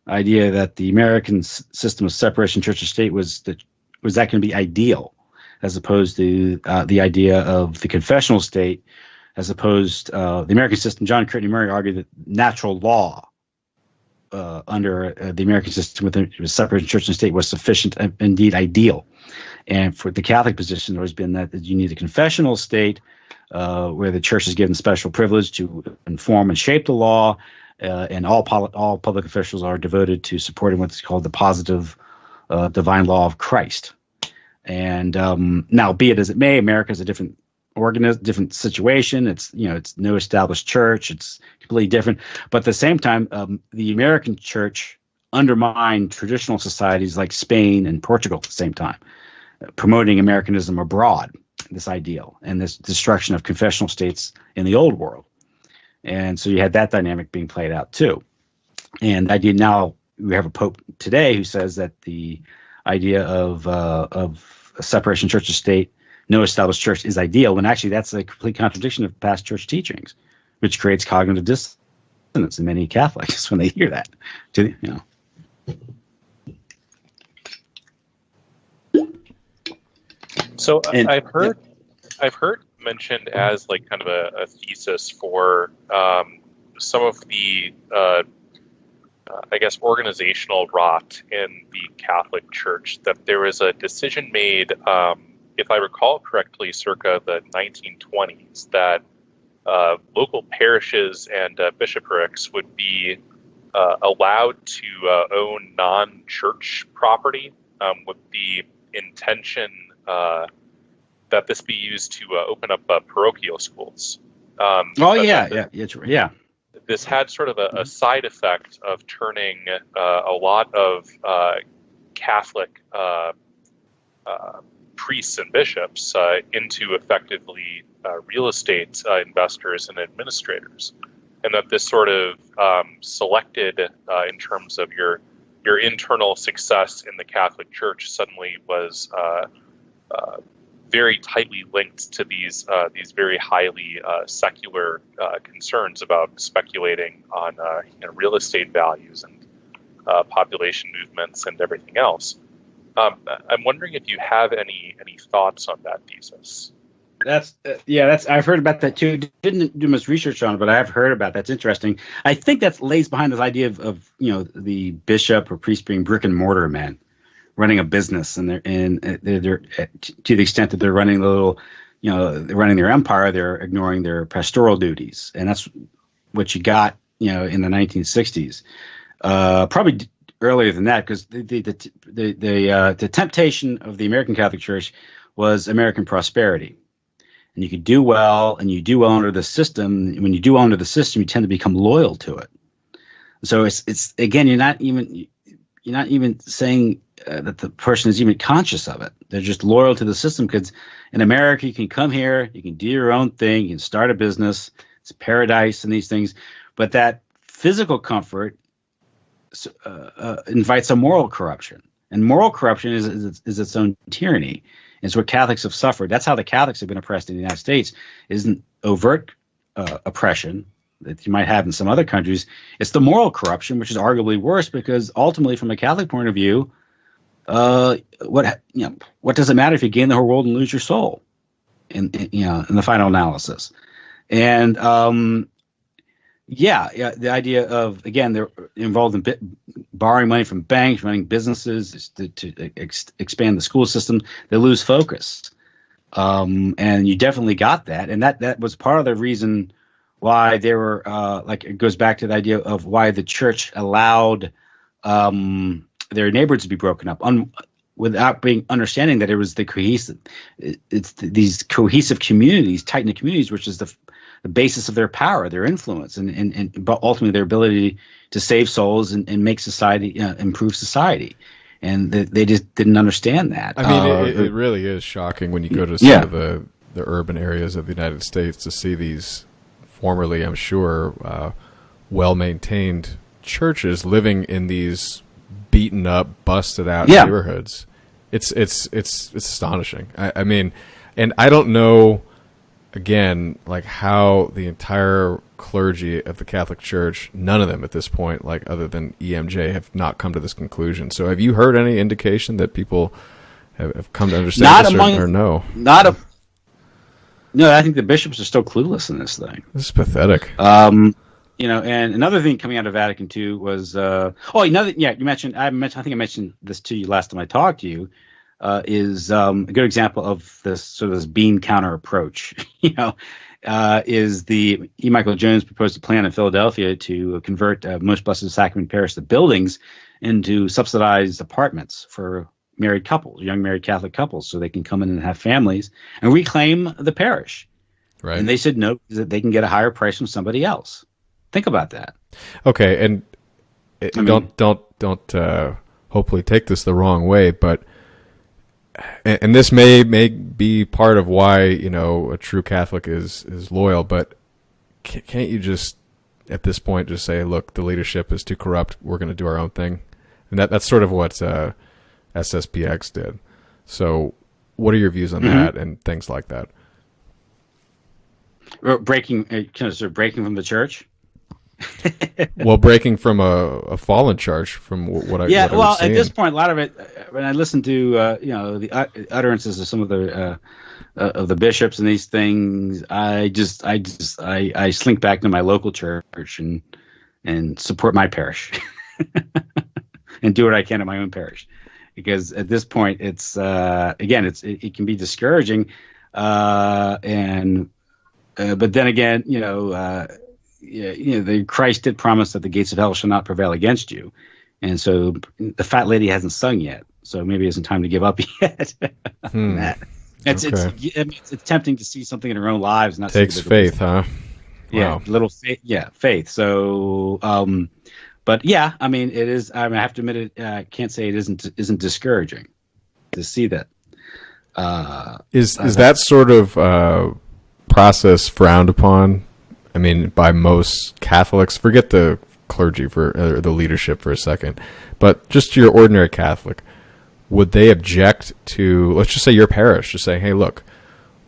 idea that the American system of separation church and state was that going to be ideal, as opposed to the idea of the confessional state, as opposed the American system. John Courtney Murray argued that natural law under the American system with separation church and state was sufficient, indeed ideal. And for the Catholic position, there's been that you need a confessional state where the church is given special privilege to inform and shape the law, and all public officials are devoted to supporting what's called the positive divine law of Christ. And now, be it as it may, America is a different organism, different situation. It's no established church. It's completely different. But at the same time, the American church undermined traditional societies like Spain and Portugal at the same time, promoting Americanism abroad, this ideal, and this destruction of confessional states in the old world. And so you had that dynamic being played out too. And the idea now, we have a pope today who says that the idea of a separation church and state, no established church, is ideal, when actually that's a complete contradiction of past church teachings, which creates cognitive dissonance in many Catholics when they hear that. So I've heard mentioned as like kind of a thesis for some of the I guess organizational rot in the Catholic Church, that there was a decision made, if I recall correctly, circa the 1920s, that local parishes and bishoprics would be allowed to own non-church property with the intention that this be used to open up parochial schools. Yeah. This had sort of a side effect of turning a lot of Catholic priests and bishops into effectively real estate investors and administrators, and that this sort of selected in terms of your internal success in the Catholic Church suddenly was very tightly linked to these very highly secular concerns about speculating on real estate values and population movements and everything else. I'm wondering if you have any thoughts on that thesis. I've heard about that too. Didn't do much research on it, but I have heard about that. That's interesting. I think that lays behind this idea of the bishop or priest being brick and mortar men, running a business, and they're to the extent that they're running they're running their empire, they're ignoring their pastoral duties, and that's what you got in the 1960s. Probably earlier than that, because the temptation of the American Catholic Church was American prosperity. And you could do well, and you do well under the system. When you do well under the system, you tend to become loyal to it. So it's again, you're not even saying that the person is even conscious of it. They're just loyal to the system, because in America, you can come here, you can do your own thing, you can start a business. It's paradise and these things, but that physical comfort invites a moral corruption, and moral corruption is its own tyranny. It's what Catholics have suffered. That's how the Catholics have been oppressed in the United States. Isn't overt oppression that you might have in some other countries. It's the moral corruption, which is arguably worse, because ultimately, from a Catholic point of view, what does it matter if you gain the whole world and lose your soul in the final analysis? And the idea of, again, they're involved in borrowing money from banks, running businesses to expand the school system. They lose focus, and you definitely got that, and that was part of the reason why they were it goes back to the idea of why the church allowed their neighborhoods would be broken up without being understanding that it was these cohesive communities, tight-knit communities, which is the basis of their power, their influence, and ultimately their ability to save souls and make society, improve society. And they just didn't understand that. I mean, it really is shocking when you go to some of the urban areas of the United States to see these formerly, I'm sure, well-maintained churches living in these beaten up, busted out neighborhoods. It's astonishing. I mean, and I don't know, again, like how the entire clergy of the Catholic Church, none of them at this point, like other than EMJ, have not come to this conclusion. So have you heard any indication that people have come to understand this or no? No, I think the bishops are still clueless in this thing. This is pathetic. You know, and another thing coming out of Vatican II was, you mentioned, I think I mentioned this to you last time I talked to you, is a good example of this sort of this bean counter approach. Is the E. Michael Jones proposed a plan in Philadelphia to convert Most Blessed Sacrament Parish, the buildings, into subsidized apartments for married couples, young married Catholic couples, so they can come in and have families and reclaim the parish. Right. And they said no, that they can get a higher price from somebody else. Think about that. Okay, and don't hopefully take this the wrong way, but and this may be part of why a true Catholic is loyal. But can't you just at this point just say, look, the leadership is too corrupt. We're going to do our own thing, and that's sort of what SSPX did. So, what are your views on that and things like that? Breaking from the church. Well, breaking from a fallen church, from what I at this point, a lot of it, when I listen to the utterances of some of the bishops and these things, I slink back to my local church and support my parish and do what I can in my own parish, because at this point it's it can be discouraging, but then again, the Christ did promise that the gates of hell shall not prevail against you, and so the fat lady hasn't sung yet, so maybe it isn't time to give up yet. It's tempting to see something in our own lives. Not takes faith, huh? Yeah, wow. Little faith. Yeah, faith. So, but yeah, I mean, it is. I have to admit it. I can't say it isn't discouraging to see that. Is that sort of process frowned upon? I mean, by most Catholics, forget the clergy or the leadership for a second, but just your ordinary Catholic, would they object to, let's just say your parish, just saying, hey, look,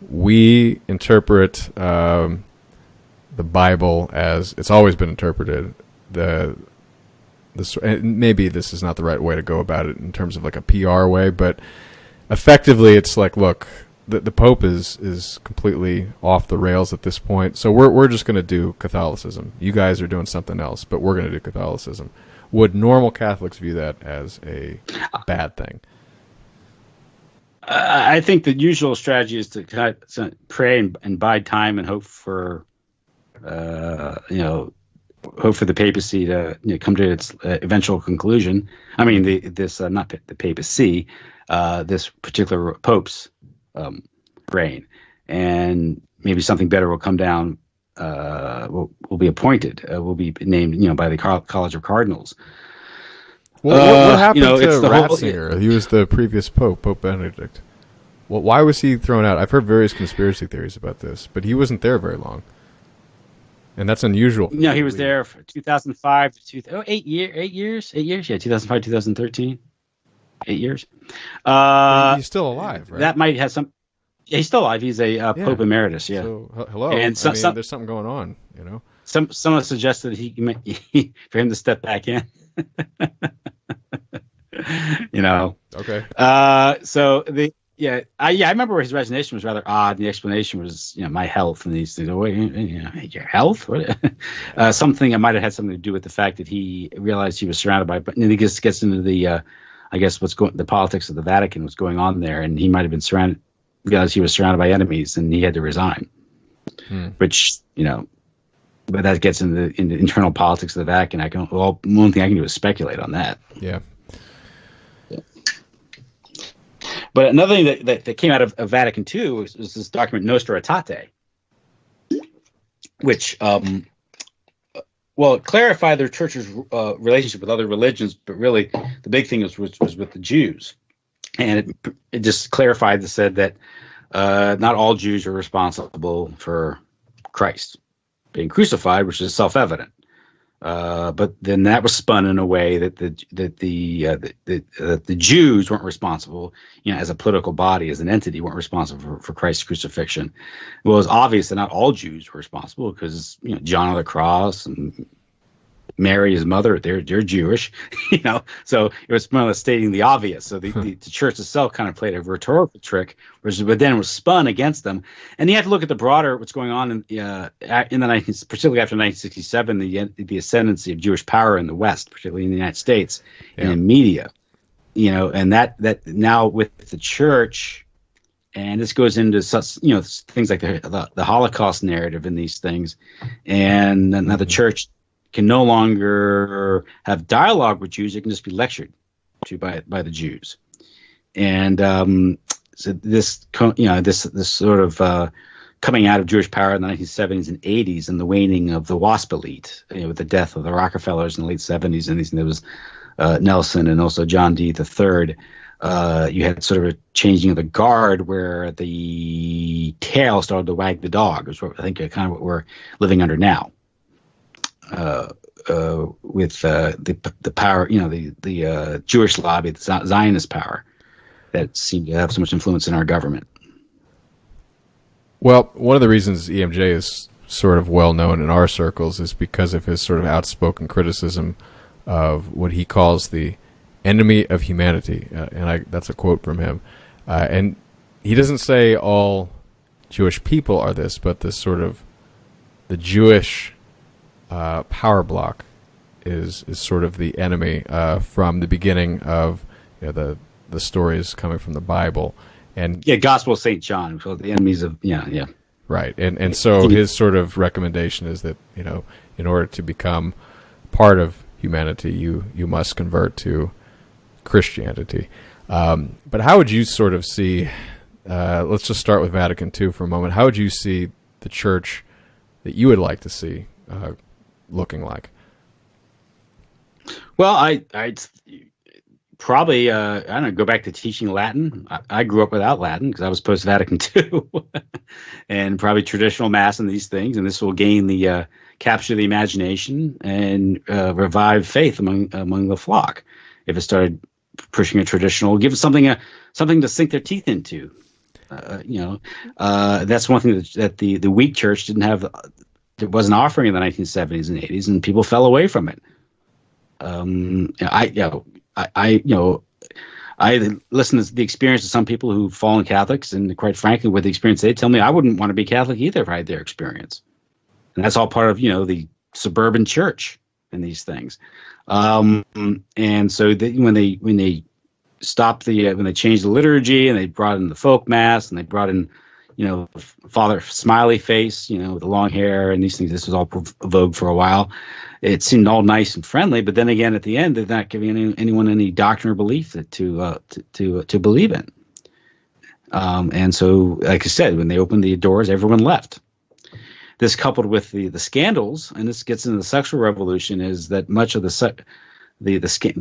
we interpret the Bible as it's always been interpreted. Maybe this is not the right way to go about it in terms of like a PR way, but effectively it's like, look, the Pope is completely off the rails at this point, so we're just going to do Catholicism. You guys are doing something else, but we're going to do Catholicism. Would normal Catholics view that as a bad thing? I think the usual strategy is to kind of pray and bide time and hope for the papacy to come to its eventual conclusion. I mean, not the papacy, this particular Pope's reign, and maybe something better will come down. Will be appointed. Will be named, by the College of Cardinals. Well, what happened to Ratzinger? He was the previous Pope, Pope Benedict. Well, why was he thrown out? I've heard various conspiracy theories about this, but he wasn't there very long, and that's unusual. No, he was there from 2005 to 8 years. 8 years, yeah, 2005, 2013. 8 years. He's still alive, right? That might have some. Yeah, he's still alive. He's a Pope Emeritus. Yeah. So, hello. And there's something going on. Someone suggested for him to step back in. Okay. I remember his resignation was rather odd, and the explanation was, my health and these things. Your health? What? Something that might have had something to do with the fact that he realized he was surrounded by. But he just gets into the, the politics of the Vatican, what's going on there, and he might have been realized he was surrounded by enemies, and he had to resign. Which but that gets into internal politics of the Vatican. One thing I can do is speculate on that. Yeah. But another thing that came out of Vatican II was this document Nostra Aetate, which it clarified their church's relationship with other religions, but really the big thing was with the Jews. And it just clarified that said that not all Jews are responsible for Christ being crucified, which is self-evident. But then that was spun in a way that the Jews weren't responsible, as a political body, as an entity, weren't responsible for Christ's crucifixion. Well, it was obvious that not all Jews were responsible because John of the Cross and Mary, his mother, they're Jewish, So it was more or less stating the obvious. So the church itself kind of played a rhetorical trick, but then it was spun against them. And you have to look at the broader what's going on in the particularly after 1967, the ascendancy of Jewish power in the West, particularly in the United States, and in media. And that now with the church, and this goes into such things like the Holocaust narrative in these things, and now the church can no longer have dialogue with Jews; it can just be lectured to by the Jews, and so this sort of coming out of Jewish power in the 1970s and 80s, and the waning of the WASP elite, with the death of the Rockefellers in the late 70s, and there was Nelson and also John D. III. You had sort of a changing of the guard where the tail started to wag the dog. Is what I think kind of what we're living under now. With the power, the Jewish lobby, the Zionist power that seemed to have so much influence in our government. Well, one of the reasons EMJ is sort of well known in our circles is because of his sort of outspoken criticism of what he calls the enemy of humanity, and that's a quote from him. And he doesn't say all Jewish people are this, but this sort of the Jewish power block is sort of the enemy from the beginning of the stories coming from the Bible, and Gospel of St. John, so the enemies of right, and so his sort of recommendation is that in order to become part of humanity, you must convert to Christianity. But how would you sort of see? Let's just start with Vatican II for a moment. How would you see the church that you would like to see looking like? Well, I'd probably I don't know, go back to teaching Latin. I grew up without Latin because I was post Vatican II, and probably traditional mass and these things. And this will gain the capture the imagination and revive faith among the flock. If it started pushing a traditional, give it something to sink their teeth into. That's one thing that the weak church didn't have. It wasn't offering in the 1970s and 80s, and people fell away from it. I listen to the experience of some people who've fallen Catholics, and quite frankly, with the experience they tell me, I wouldn't want to be Catholic either if I had their experience. And that's all part of the suburban church and these things. And so when they stopped when they changed the liturgy and they brought in the folk mass and they brought in Father Smiley Face, with the long hair and these things. This was all vogue for a while. It seemed all nice and friendly, but then again, at the end, they're not giving anyone any doctrine or belief to believe in. And so, like I said, when they opened the doors, everyone left. This, coupled with the scandals, and this gets into the sexual revolution, is that much of the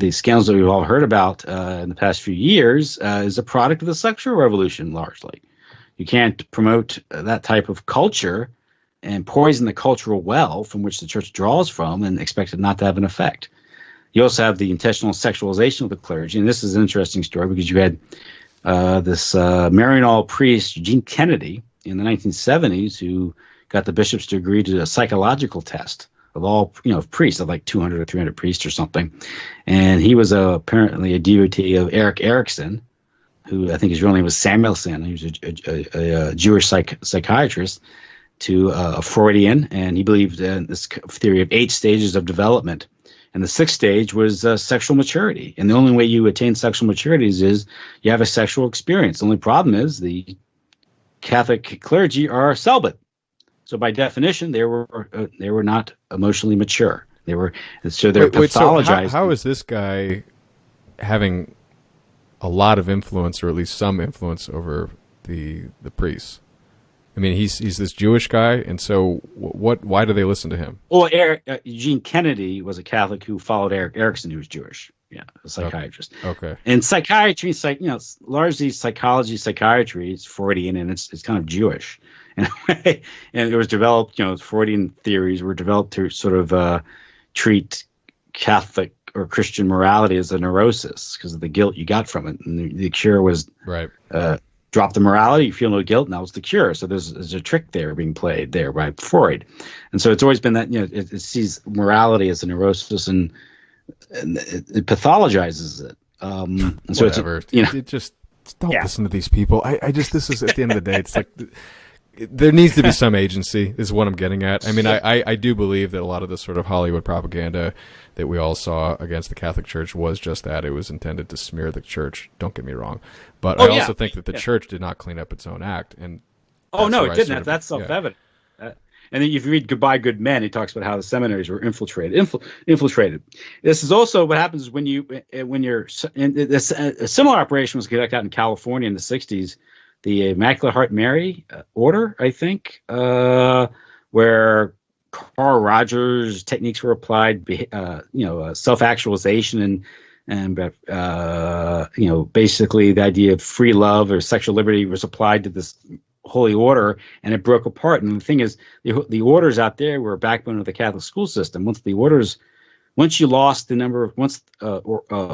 scandals that we've all heard about in the past few years is a product of the sexual revolution, largely. You can't promote that type of culture and poison the cultural well from which the church draws from and expect it not to have an effect. You also have the intentional sexualization of the clergy, and this is an interesting story because you had this Maryknoll priest, Eugene Kennedy, in the 1970s, who got the bishops to agree to a psychological test of all priests, of like 200 or 300 priests or something, and he was apparently a devotee of Erik Erikson, who I think his real name was Samuelson. He was a Jewish psychiatrist, to a Freudian, and he believed in this theory of 8 stages of development. And the 6th stage was sexual maturity. And the only way you attain sexual maturity is you have a sexual experience. The only problem is the Catholic clergy are celibate. So by definition, they were not emotionally mature. They're pathologized. So how is this guy having a lot of influence, or at least some influence, over the priests. I mean, he's this Jewish guy, and so why do they listen to him? Well, Eugene Kennedy was a Catholic who followed Erik Erikson, who was Jewish. Yeah, a psychiatrist. Okay. And psychiatry, it's largely psychology, psychiatry. It's Freudian, and it's kind of Jewish in a way. And it was developed. Freudian theories were developed to sort of treat Catholic or Christian morality as a neurosis because of the guilt you got from it. And the cure was right. Drop the morality, you feel no guilt, and that was the cure. So there's a trick there being played there by Freud. And so it's always been that it sees morality as a neurosis and it pathologizes it. And so whatever. It just don't listen to these people. I just, this is, at the end of the day, it's like there needs to be some agency is what I'm getting at. I mean, I do believe that a lot of the sort of Hollywood propaganda that we all saw against the Catholic Church was just that. It was intended to smear the church. Don't get me wrong. But I also think that the church did not clean up its own act. And no, it didn't. That's self-evident. And then if you read Goodbye Good Men, he talks about how the seminaries were infiltrated. This is also what happens when you're a similar operation was conducted out in California in the 60s, the Immaculate Heart Mary Order, I think, where Carl Rogers techniques were applied, self-actualization and basically the idea of free love or sexual liberty was applied to this holy order, and it broke apart. And the thing is, the orders out there were a backbone of the Catholic school system. Once you lost the number of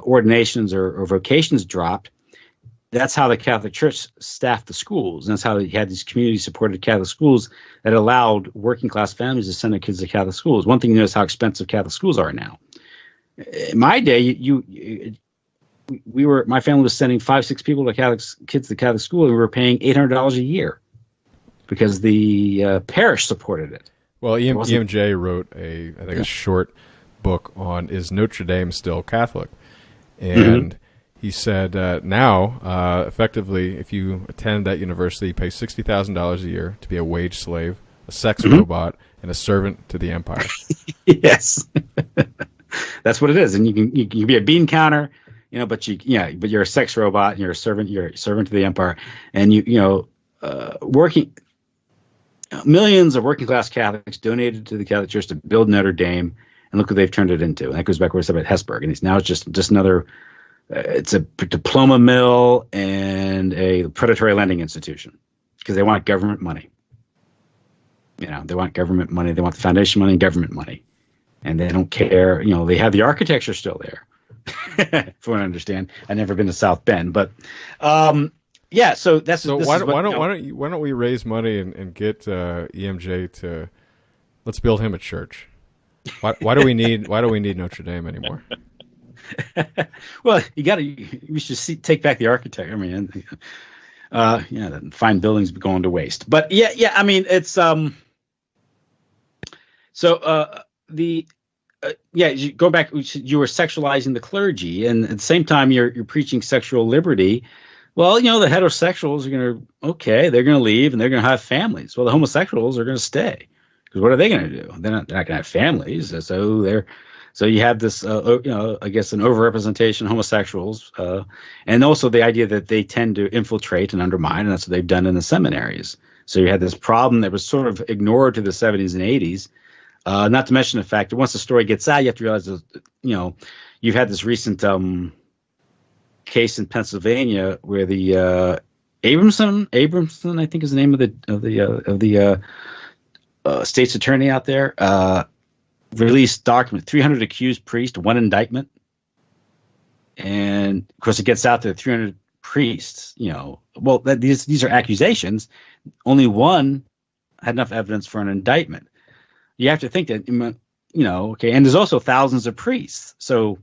ordinations or vocations dropped, that's how the Catholic Church staffed the schools. And that's how they had these community-supported Catholic schools that allowed working-class families to send their kids to Catholic schools. One thing you notice how expensive Catholic schools are now. In my day, my family was sending 5-6 people kids to Catholic school, and we were paying $800 a year because the parish supported it. Well, EMJ wrote a short book on Is Notre Dame Still Catholic? And he said now, effectively, if you attend that university, you pay $60,000 a year to be a wage slave, a sex robot, and a servant to the empire. Yes. That's what it is. And you can be a bean counter, but you're a sex robot and you're a servant to the empire. And working millions of working class Catholics donated to the Catholic Church to build Notre Dame, and look what they've turned it into. And that goes back to what I said about Hesburgh. And it's now just another it's a diploma mill and a predatory lending institution because they want government money. They want government money. They want the foundation money and government money. And they don't care. They have the architecture still there, if I understand. I've never been to South Bend, but so that's so. Why don't we raise money and get EMJ to let's build him a church? Why do we need Notre Dame anymore? Well, we should take back the architecture. I mean, fine buildings going to waste. But I mean, it's you go back. You were sexualizing the clergy, and at the same time, you're preaching sexual liberty. Well, the heterosexuals are they're going to leave and they're going to have families. Well, the homosexuals are going to stay because what are they going to do? They're not going to have families. So you have this, I guess, an overrepresentation of homosexuals, and also the idea that they tend to infiltrate and undermine, and that's what they've done in the seminaries. So you had this problem that was sort of ignored to the 70s and 80s. Not to mention the fact that once the story gets out, you have to realize that, you've had this recent case in Pennsylvania where the Abramson, I think is the name of the state's attorney out there, released document, 300 accused priests, 1 indictment. And of course it gets out there, 300 priests, these are accusations. Only 1 had enough evidence for an indictment. You have to think that, and there's also thousands of priests. So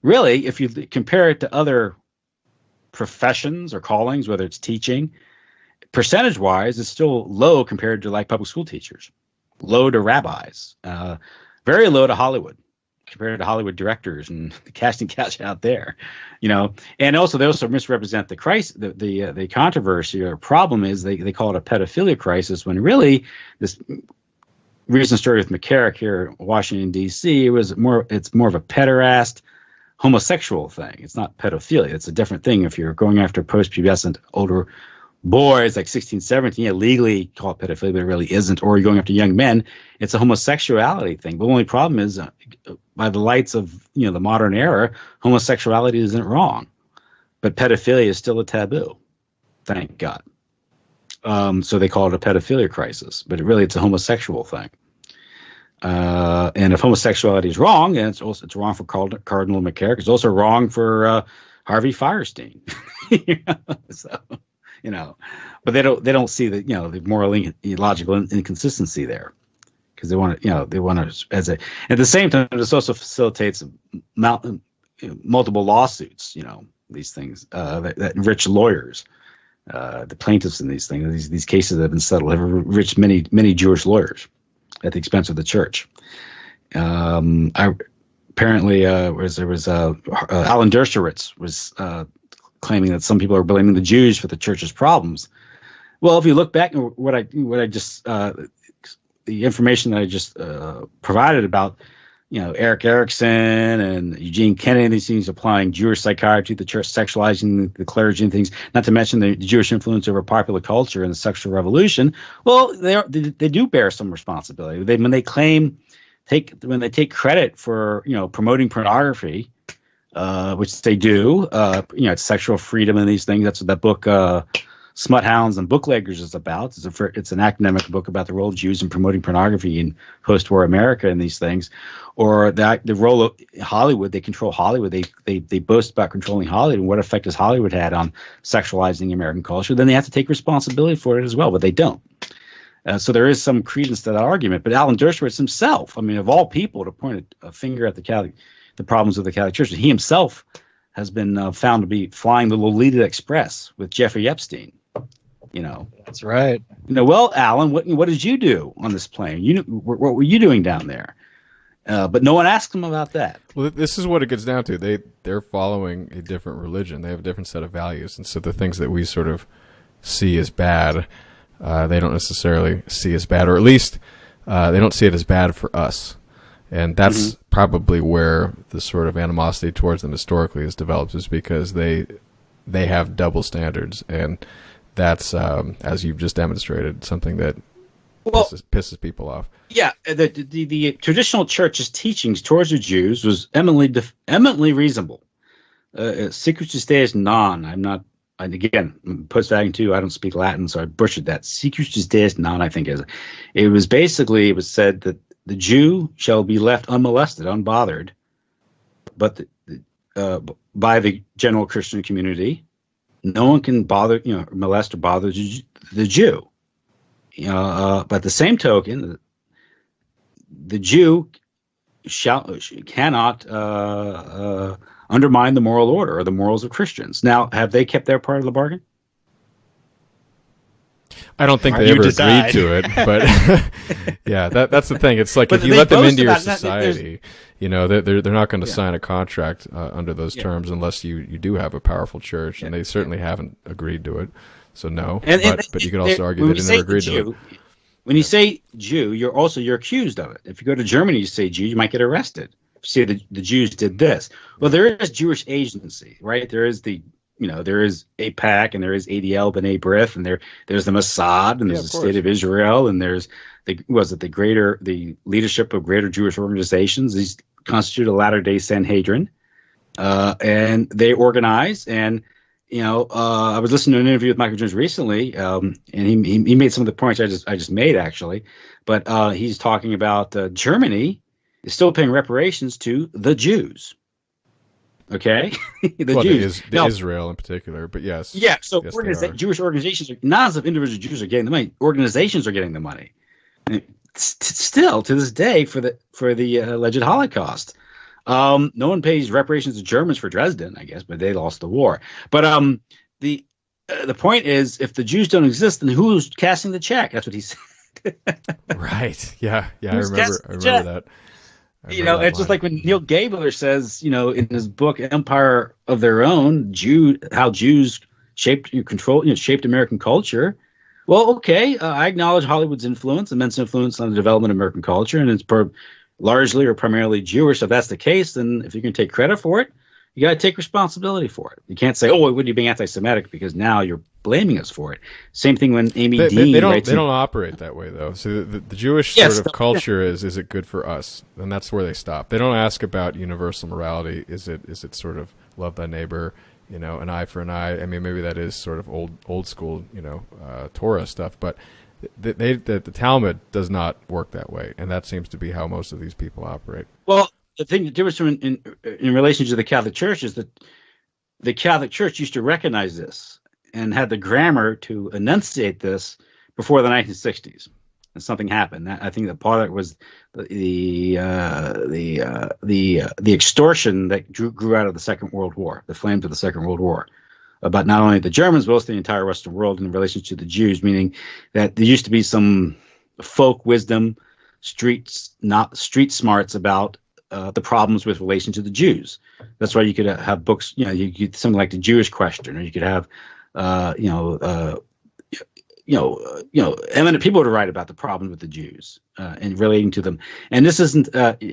really, if you compare it to other professions or callings, whether it's teaching, percentage-wise, it's still low compared to like public school teachers, low to rabbis, very low to Hollywood compared to Hollywood directors and the casting couch out there, And also, they also misrepresent the crisis. The controversy or problem is they call it a pedophilia crisis when really this recent story with McCarrick here in Washington D.C. It's more of a pederast, homosexual thing. It's not pedophilia. It's a different thing. If you're going after post-pubescent older boys like 16, 17, yeah, legally call it pedophilia, but it really isn't. Or you're going after young men, it's a homosexuality thing. But the only problem is, by the lights of the modern era, homosexuality isn't wrong, but pedophilia is still a taboo. Thank God. So they call it a pedophilia crisis, but it's a homosexual thing. And if homosexuality is wrong, then it's wrong for Cardinal McCarrick. It's also wrong for Harvey Firestein. So, but they don't see the moral logical inconsistency there, because they want to at the same time, this also facilitates multiple lawsuits. These things that rich lawyers, the plaintiffs in these things, these cases that have been settled have enriched many Jewish lawyers at the expense of the church. Apparently, Alan Dershowitz was claiming that some people are blaming the Jews for the church's problems. Well, if you look back at the information that I just provided about, Eric Erickson and Eugene Kennedy, these things applying Jewish psychiatry to the church, sexualizing the clergy and things, not to mention the Jewish influence over popular culture and the sexual revolution. Well, they do bear some responsibility. When they take credit for promoting pornography, which they do, it's sexual freedom and these things. That's what that book Smut Hounds and Bookleggers is about. It's an academic book about the role of Jews in promoting pornography in post-war America and these things, or the role of Hollywood. They control Hollywood. They boast about controlling Hollywood and what effect has Hollywood had on sexualizing American culture. Then they have to take responsibility for it as well, but they don't. So there is some credence to that argument. But Alan Dershowitz himself, of all people to point a finger at the problems of the Catholic Church, he himself has been found to be flying the Lolita Express with Jeffrey Epstein. That's right. Well, Alan, what did you do on this plane? What were you doing down there? But no one asked him about that. Well, this is what it gets down to. They're following a different religion. They have a different set of values, and so the things that we sort of see as bad, they don't necessarily see as bad, or at least they don't see it as bad for us. And that's probably where the sort of animosity towards them historically has developed, is because they have double standards, and that's, as you've just demonstrated, something that pisses people off. Yeah, the traditional church's teachings towards the Jews was eminently reasonable. Secret Judaeus non. And again, post-Vatican II, I don't speak Latin, so I butchered that. Secret Judaeus non, I think, it was said that the Jew shall be left unmolested, unbothered, but by the general Christian community. No one can molest or bother the Jew. But at the same token, the Jew cannot undermine the moral order or the morals of Christians. Now, have they kept their part of the bargain? I don't think they ever agreed to it, but yeah, that's the thing. It's like, if you let them into your society, they're not going to sign a contract under those terms unless you do have a powerful church, and they certainly haven't agreed to it. So no, but you could also argue they didn't ever agree to it. When you say Jew, you're accused of it. If you go to Germany, you say Jew, you might get arrested. Say the Jews did this. Well, there is Jewish agency, right? There is there is AIPAC, and there is ADL B'nai B'rith, and there's the Mossad, and there's the State of Israel, and there's the leadership of greater Jewish organizations. These constitute a Latter-day Sanhedrin, and they organize. And I was listening to an interview with Michael Jones recently, and he made some of the points I just made, actually. But he's talking about Germany is still paying reparations to the Jews. Okay, Jews. Israel in particular, but yes. Yeah, so Jewish organizations, not as if individual Jews are getting the money, organizations are getting the money. And still, to this day, for the alleged Holocaust. No one pays reparations to Germans for Dresden, I guess, but they lost the war. But the point is, if the Jews don't exist, then who's casting the check? That's what he said. Right. Yeah. I remember that. It's just like when Neil Gabler says, in his book Empire of Their Own, how Jews shaped American culture. Well, okay, I acknowledge Hollywood's immense influence on the development of American culture, and it's largely or primarily Jewish. So if that's the case, then if you can take credit for it, You got to take responsibility for it. You can't say, "Oh, what are you being anti-Semitic?" because now you're blaming us for it. Same thing when Amy Dean. They don't operate that way though. So the Jewish sort of culture is it good for us, and that's where they stop. They don't ask about universal morality. Is it sort of love thy neighbor? An eye for an eye. I mean, maybe that is sort of old school, Torah stuff, but the Talmud does not work that way, and that seems to be how most of these people operate. Well, the difference in relation to the Catholic Church is that the Catholic Church used to recognize this and had the grammar to enunciate this before the 1960s, and something happened. I think that part of it was the extortion that grew out of the Second World War, the flames of the Second World War, about not only the Germans but also the entire Western world in relation to the Jews. Meaning that there used to be some folk wisdom, street smarts about the problems with relation to the Jews. That's why you could have books, you could something like the Jewish Question, or you could have, eminent people to write about the problems with the Jews and relating to them. And this isn't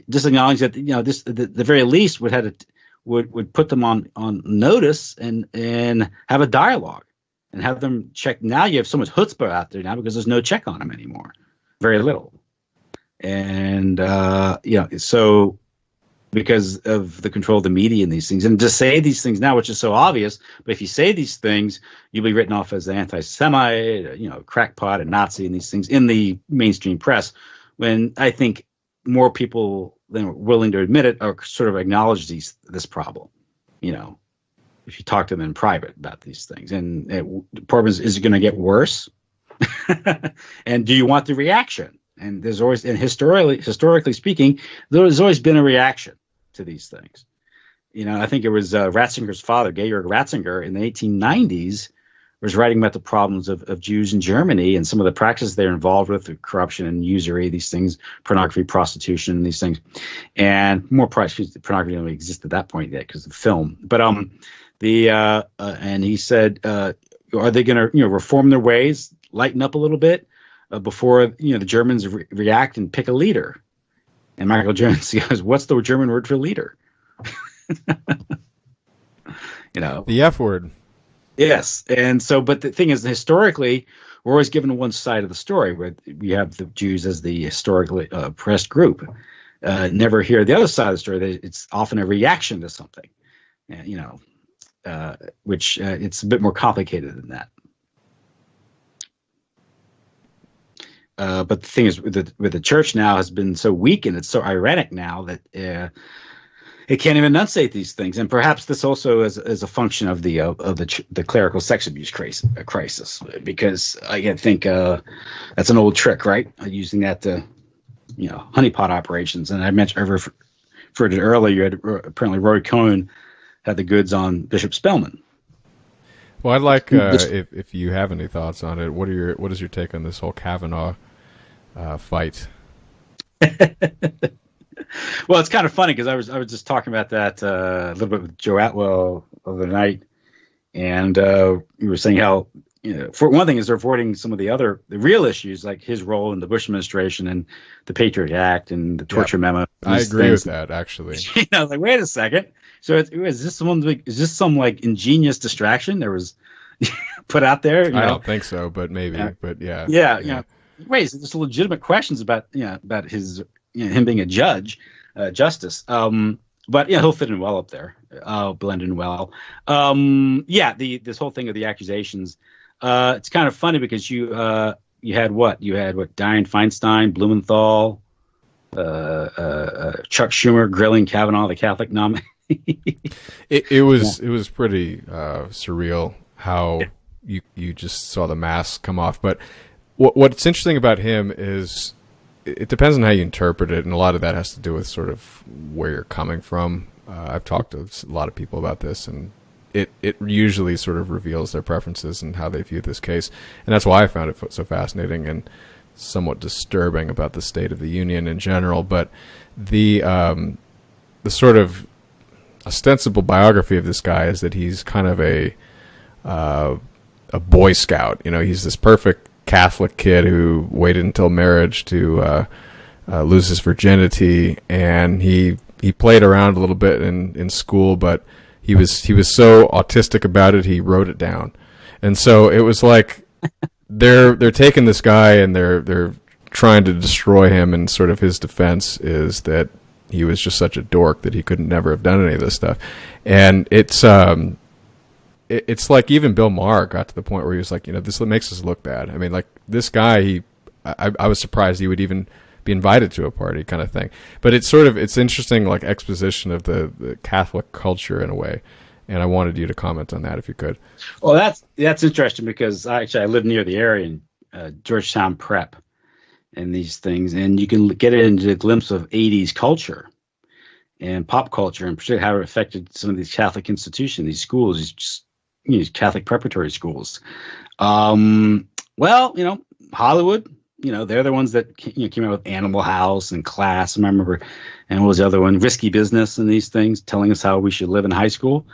just acknowledge that this the very least would put them on notice and have a dialogue and have them check. Now you have so much chutzpah out there now because there's no check on them anymore, very little, and so. Because of the control of the media and these things. And to say these things now, which is so obvious, but if you say these things, you'll be written off as an anti-Semite, crackpot and Nazi and these things in the mainstream press, when I think more people than are willing to admit it are sort of acknowledge this problem, if you talk to them in private about these things. And the problem is it going to get worse? And do you want the reaction? And there's always, and historically speaking, there's always been a reaction to these things. I think it was Ratzinger's father, Georg Ratzinger, in the 1890s, was writing about the problems of Jews in Germany and some of the practices they're involved with, corruption and usury, these things, pornography, prostitution, these things, and more pornography didn't exist at that point yet because of film. But and he said, are they going to reform their ways, lighten up a little bit before the Germans react and pick a leader? And Michael Jones goes, "What's the German word for leader?" The F word. Yes, and so, but the thing is, historically, we're always given one side of the story, where we have the Jews as the historically oppressed group. Never hear the other side of the story. It's often a reaction to something, which it's a bit more complicated than that. But the thing is, with the church now has been so weak, and it's so ironic now that it can't even enunciate these things. And perhaps this also is a function of the clerical sex abuse crisis, because I think that's an old trick, right? Using that to honeypot operations. And I referred to it earlier. You had apparently Roy Cohn had the goods on Bishop Spellman. Well, I'd like if you have any thoughts on it. What is your take on this whole Kavanaugh fight? Well, it's kind of funny because I was just talking about that a little bit with Joe Atwell the other night, and we were saying how for one thing is they're avoiding some of the real issues, like his role in the Bush administration and the Patriot Act and the torture memo. I agree with that, actually. Like, wait a second. So is this some like ingenious distraction that was put out there? I don't think so, but maybe. But yeah. Wait, so there's legitimate questions about his him being a justice. But he'll fit in well up there. Blend in well. This whole thing of the accusations. It's kind of funny because you had what Dianne Feinstein, Blumenthal, Chuck Schumer grilling Kavanaugh, the Catholic nominee. It was pretty surreal how you just saw the mask come off. But what's interesting about him is it depends on how you interpret it, and a lot of that has to do with sort of where you're coming from. I've talked to a lot of people about this, and it usually sort of reveals their preferences and how they view this case, and that's why I found it so fascinating and somewhat disturbing about the State of the Union in general. But the sort of ostensible biography of this guy is that he's kind of a Boy Scout. He's this perfect Catholic kid who waited until marriage to lose his virginity, and he played around a little bit in school, but he was so autistic about it, he wrote it down. And so it was like they're taking this guy and they're trying to destroy him, and sort of his defense is that he was just such a dork that he could never have done any of this stuff. And it's like even Bill Maher got to the point where he was like, this makes us look bad. I mean, like this guy, I was surprised he would even be invited to a party, kind of thing. But it's interesting, like exposition of the Catholic culture in a way. And I wanted you to comment on that if you could. Well, that's interesting because I live near the area in Georgetown Prep and these things, and you can get into a glimpse of 80s culture and pop culture, and particularly how it affected some of these Catholic institutions, these schools, these Catholic preparatory schools. Well, Hollywood, they're the ones that came out with Animal House and Class. I remember, and what was the other one? Risky Business and these things, telling us how we should live in high school.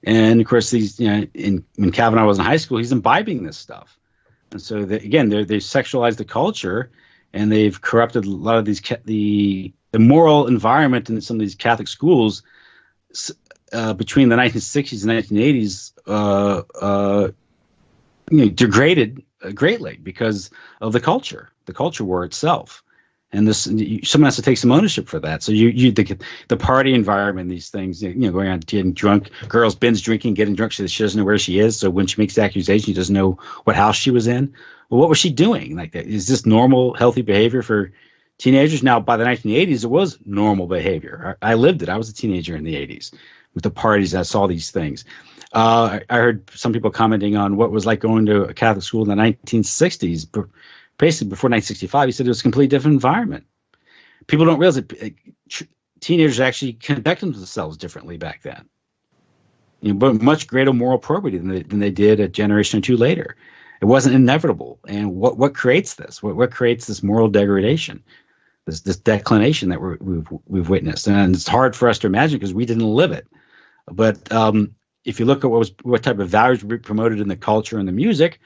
And of course, these, when Kavanaugh was in high school, he's imbibing this stuff. And so they sexualized the culture, and they've corrupted a lot of these the moral environment in some of these Catholic schools between the 1960s and 1980s. Degraded greatly because of the culture war itself. And someone has to take some ownership for that. So the party environment, these things, going out getting drunk, girls binge drinking, getting drunk, she doesn't know where she is. So when she makes the accusation, she doesn't know what house she was in. Well, what was she doing? Like that? Is this normal, healthy behavior for teenagers? Now, by the 1980s, it was normal behavior. I lived it. I was a teenager in the 80s with the parties. I saw these things. I heard some people commenting on what it was like going to a Catholic school in the 1960s. Basically, before 1965, he said it was a completely different environment. People don't realize that teenagers actually conducted themselves differently back then. But much greater moral probity than they did a generation or two later. It wasn't inevitable. And what creates this? What creates this moral degradation? This declination that we've witnessed, and it's hard for us to imagine because we didn't live it. But if you look at what type of values were promoted in the culture and the music.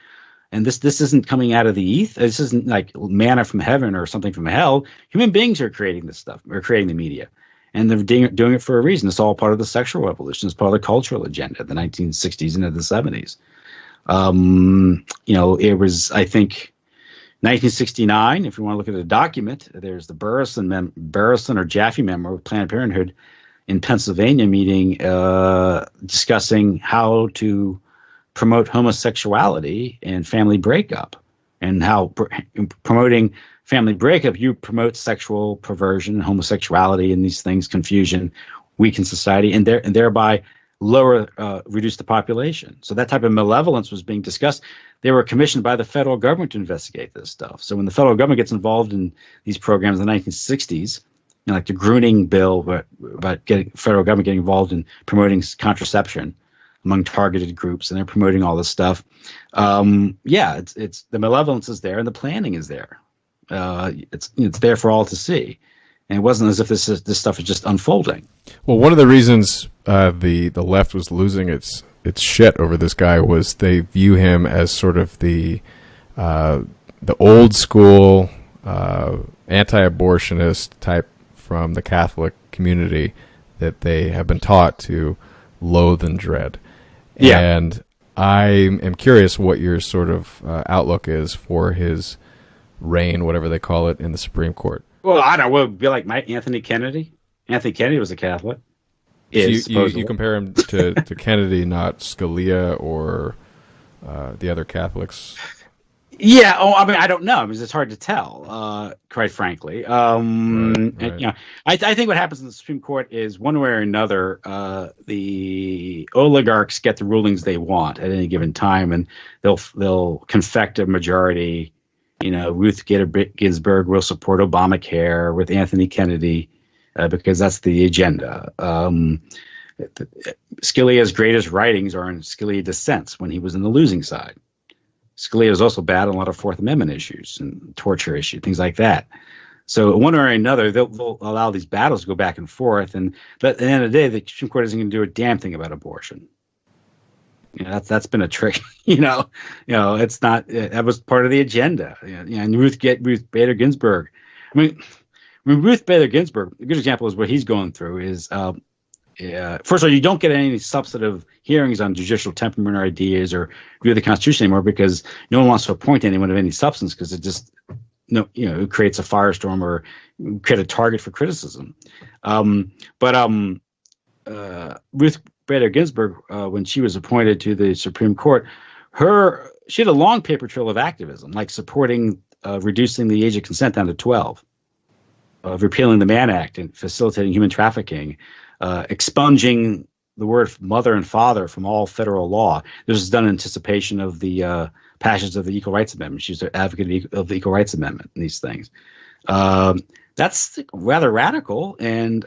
And this isn't coming out of the ether. This isn't like manna from heaven or something from hell. Human beings are creating this stuff, or creating the media. And they're doing it for a reason. It's all part of the sexual revolution. It's part of the cultural agenda, the 1960s into the 70s. It was, I think, 1969, if you want to look at a document, there's the Burrison or Jaffe memo of Planned Parenthood in Pennsylvania meeting discussing how to promote homosexuality and family breakup, and how promoting family breakup, you promote sexual perversion, homosexuality, and these things, confusion, weaken society, and thereby reduce the population. So that type of malevolence was being discussed. They were commissioned by the federal government to investigate this stuff. So when the federal government gets involved in these programs in the 1960s, like the Gruening bill about federal government getting involved in promoting contraception among targeted groups, and they're promoting all this stuff. It's the malevolence is there and the planning is there. It's there for all to see, and it wasn't as if this stuff is just unfolding. Well, one of the reasons the left was losing its shit over this guy was they view him as sort of the old school anti-abortionist type from the Catholic community that they have been taught to loathe and dread. Yeah. And I am curious what your sort of outlook is for his reign, whatever they call it, in the Supreme Court. Well, I don't know. It would be like Anthony Kennedy. Anthony Kennedy was a Catholic. So you compare him to Kennedy, not Scalia or the other Catholics? Yeah. Oh, I mean, I don't know. It's hard to tell, quite frankly. Right. I think what happens in the Supreme Court is one way or another, the oligarchs get the rulings they want at any given time, and they'll confect a majority. Ruth Ginsburg will support Obamacare with Anthony Kennedy because that's the agenda. Scalia's greatest writings are in Scalia dissents when he was in the losing side. Scalia is also bad on a lot of Fourth Amendment issues and torture issues, things like that. So one way or another, they'll allow these battles to go back and forth. But at the end of the day, the Supreme Court isn't going to do a damn thing about abortion. That's been a trick. It's not. That was part of the agenda. And Ruth Bader Ginsburg. I mean, Ruth Bader Ginsburg. A good example is what he's going through is first of all, you don't get any substantive hearings on judicial temperament or ideas or review the Constitution anymore because no one wants to appoint anyone of any substance because it just it creates a firestorm or create a target for criticism. Ruth Bader Ginsburg, when she was appointed to the Supreme Court, she had a long paper trail of activism, like supporting reducing the age of consent down to 12, repealing the Mann Act and facilitating human trafficking, expunging the word mother and father from all federal law. This was done in anticipation of the passage of the Equal Rights Amendment. She was an advocate of the Equal Rights Amendment and these things. That's rather radical, and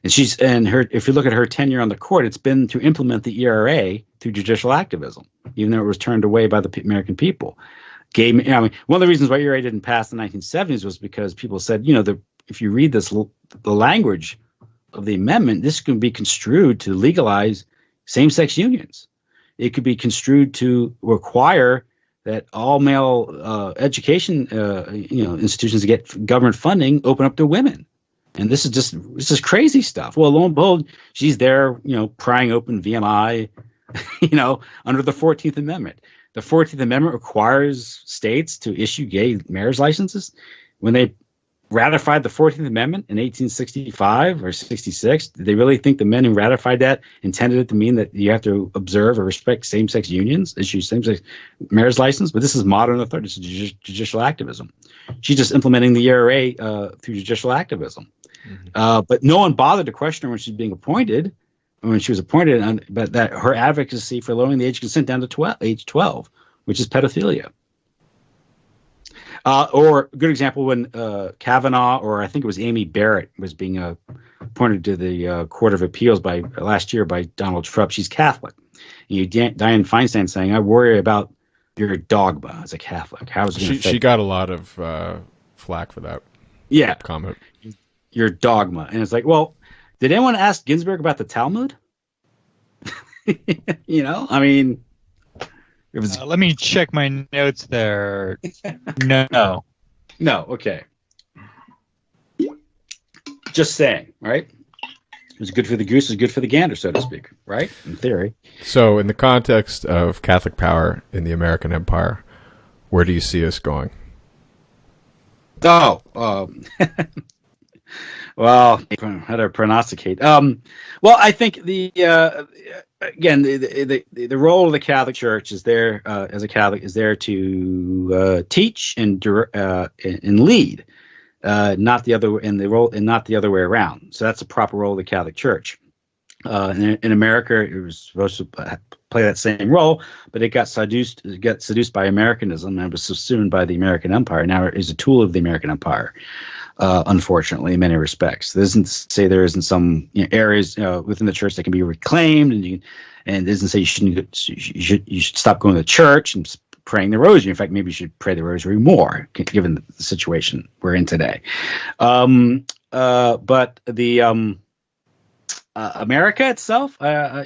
if you look at her tenure on the court, it's been to implement the ERA through judicial activism, even though it was turned away by the American people. One of the reasons why ERA didn't pass in the 1970s was because people said, if you read the language of the amendment, this can be construed to legalize same-sex unions. It could be construed to require that all male education institutions that get government funding open up to women. And this is crazy stuff. Well, lo and behold, she's there, prying open VMI, under the 14th Amendment. The 14th Amendment requires states to issue gay marriage licenses. When they ratified the 14th Amendment in 1865 or 66, did they really think the men who ratified that intended it to mean that you have to observe or respect same-sex unions, issue same-sex marriage license? But this is modern authority. This is judicial activism. She's just implementing the ERA through judicial activism. Mm-hmm. But no one bothered to question her when she was appointed, but that her advocacy for lowering the age of consent down to age 12, which is pedophilia. Or a good example when Kavanaugh, or I think it was Amy Barrett, was being appointed to the Court of Appeals last year by Donald Trump. She's Catholic. And Dianne Feinstein saying, "I worry about your dogma as a Catholic." How is it she got a lot of flack for that? Yeah, comment. Your dogma, and it's like, well, did anyone ask Ginsburg about the Talmud? I mean. Let me check my notes there. No. Okay. Just saying, right? It was good for the goose, it was good for the gander, so to speak, right? In theory. So, in the context of Catholic power in the American Empire, where do you see us going? Well, how to prognosticate? Well, I think the role of the Catholic Church is there as a Catholic is there to teach and lead, not the other way around. So that's the proper role of the Catholic Church. In America, it was supposed to play that same role, but it got seduced by Americanism and was subsumed by the American Empire. Now it is a tool of the American Empire. Unfortunately, in many respects, this isn't to say there isn't some areas within the church that can be reclaimed, and it doesn't say you should stop going to church and praying the rosary. In fact, maybe you should pray the rosary more, given the situation we're in today. But the America itself, I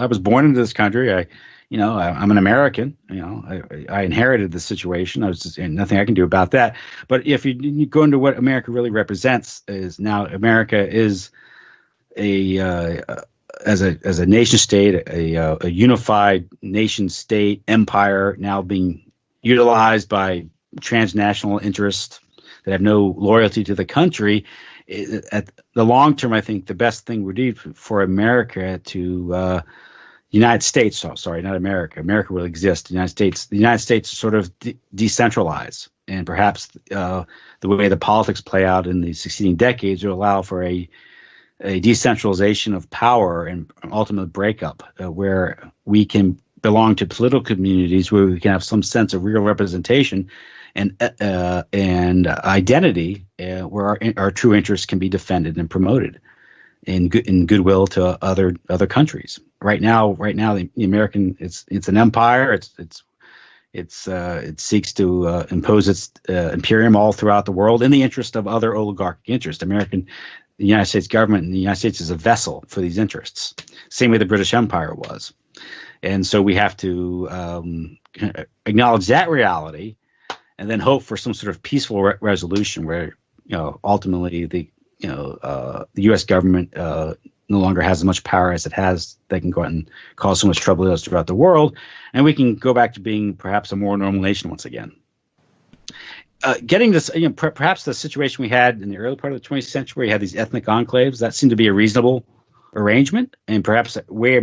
was born into this country. I'm an American. I inherited the situation. Nothing I can do about that. But if you go into what America really represents, is now America is as a nation state, a unified nation state empire now being utilized by transnational interests that have no loyalty to the country. At the long term, I think the best thing would be for America to United States, sorry, not America. America will exist. The United States sort of decentralize, and perhaps the way the politics play out in the succeeding decades will allow for a decentralization of power and ultimate breakup, where we can belong to political communities where we can have some sense of real representation and identity, where our true interests can be defended and promoted in goodwill to other countries. Right now, the American it's an empire. It seeks to impose its imperium all throughout the world in the interest of other oligarchic interests. The United States government and the United States is a vessel for these interests. Same way the British Empire was, and so we have to acknowledge that reality, and then hope for some sort of peaceful resolution where ultimately the the U.S. government no longer has as much power as it has. They can go out and cause so much trouble throughout the world, and we can go back to being perhaps a more normal nation once again. Getting this, perhaps the situation we had in the early part of the 20th century, where you had these ethnic enclaves, that seemed to be a reasonable arrangement, and perhaps the way the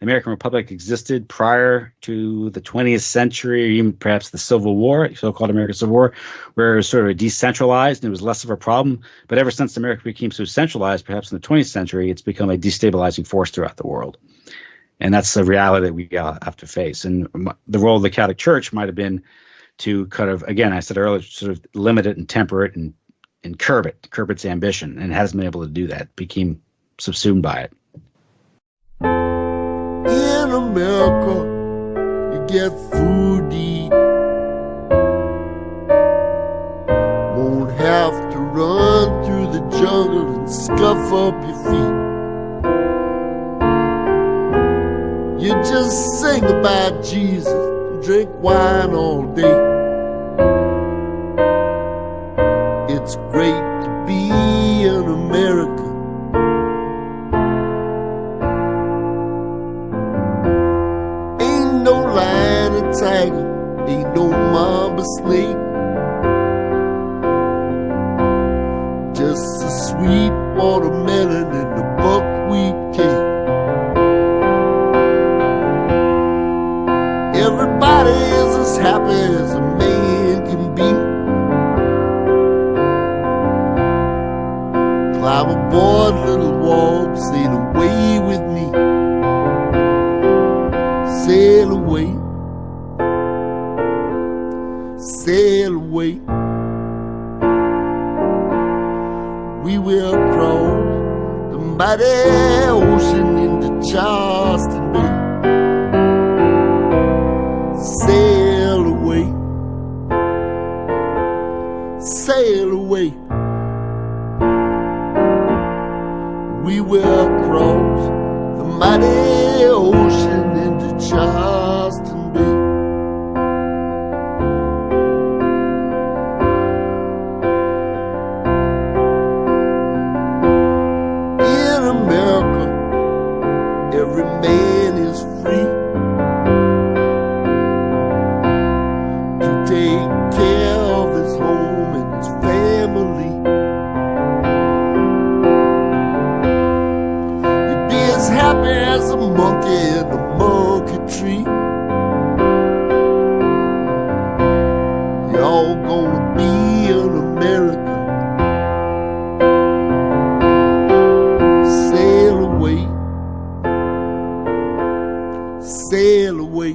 American Republic existed prior to the 20th century, or even perhaps the Civil War, so-called American Civil War, where it was sort of decentralized and it was less of a problem. But ever since America became so centralized, perhaps in the 20th century, it's become a destabilizing force throughout the world. And that's the reality that we have to face. And the role of the Catholic Church might have been to kind of, again, I said earlier, sort of limit it and temper it and curb its ambition, and it hasn't been able to do that. Became subsumed by it. In America, you get food to eat. Won't have to run through the jungle and scuff up your feet. You just sing about Jesus and drink wine all day. It's great to be an American. Tiger, ain't no mama snake, just a sweet watermelon and a buckwheat cake. Everybody is as happy as a man can be. Climb aboard, little warp, sail away with me. Sail away. Sail away. We will cross the mighty ocean into Charleston Bay. Sail away. Sail away. We will cross the mighty ocean into Charleston Bay. Every man is free to take care of his home and his family. You'd be as happy as a monkey in a monkey tree. You're all gonna be an American. Sail away. Sail away.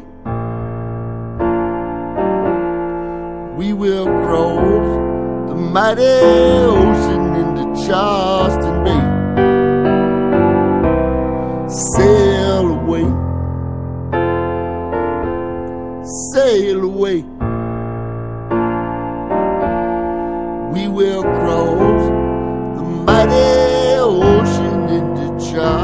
We will cross the mighty ocean into Charleston Bay. Sail away. Sail away. We will cross the mighty ocean into Charleston Bay.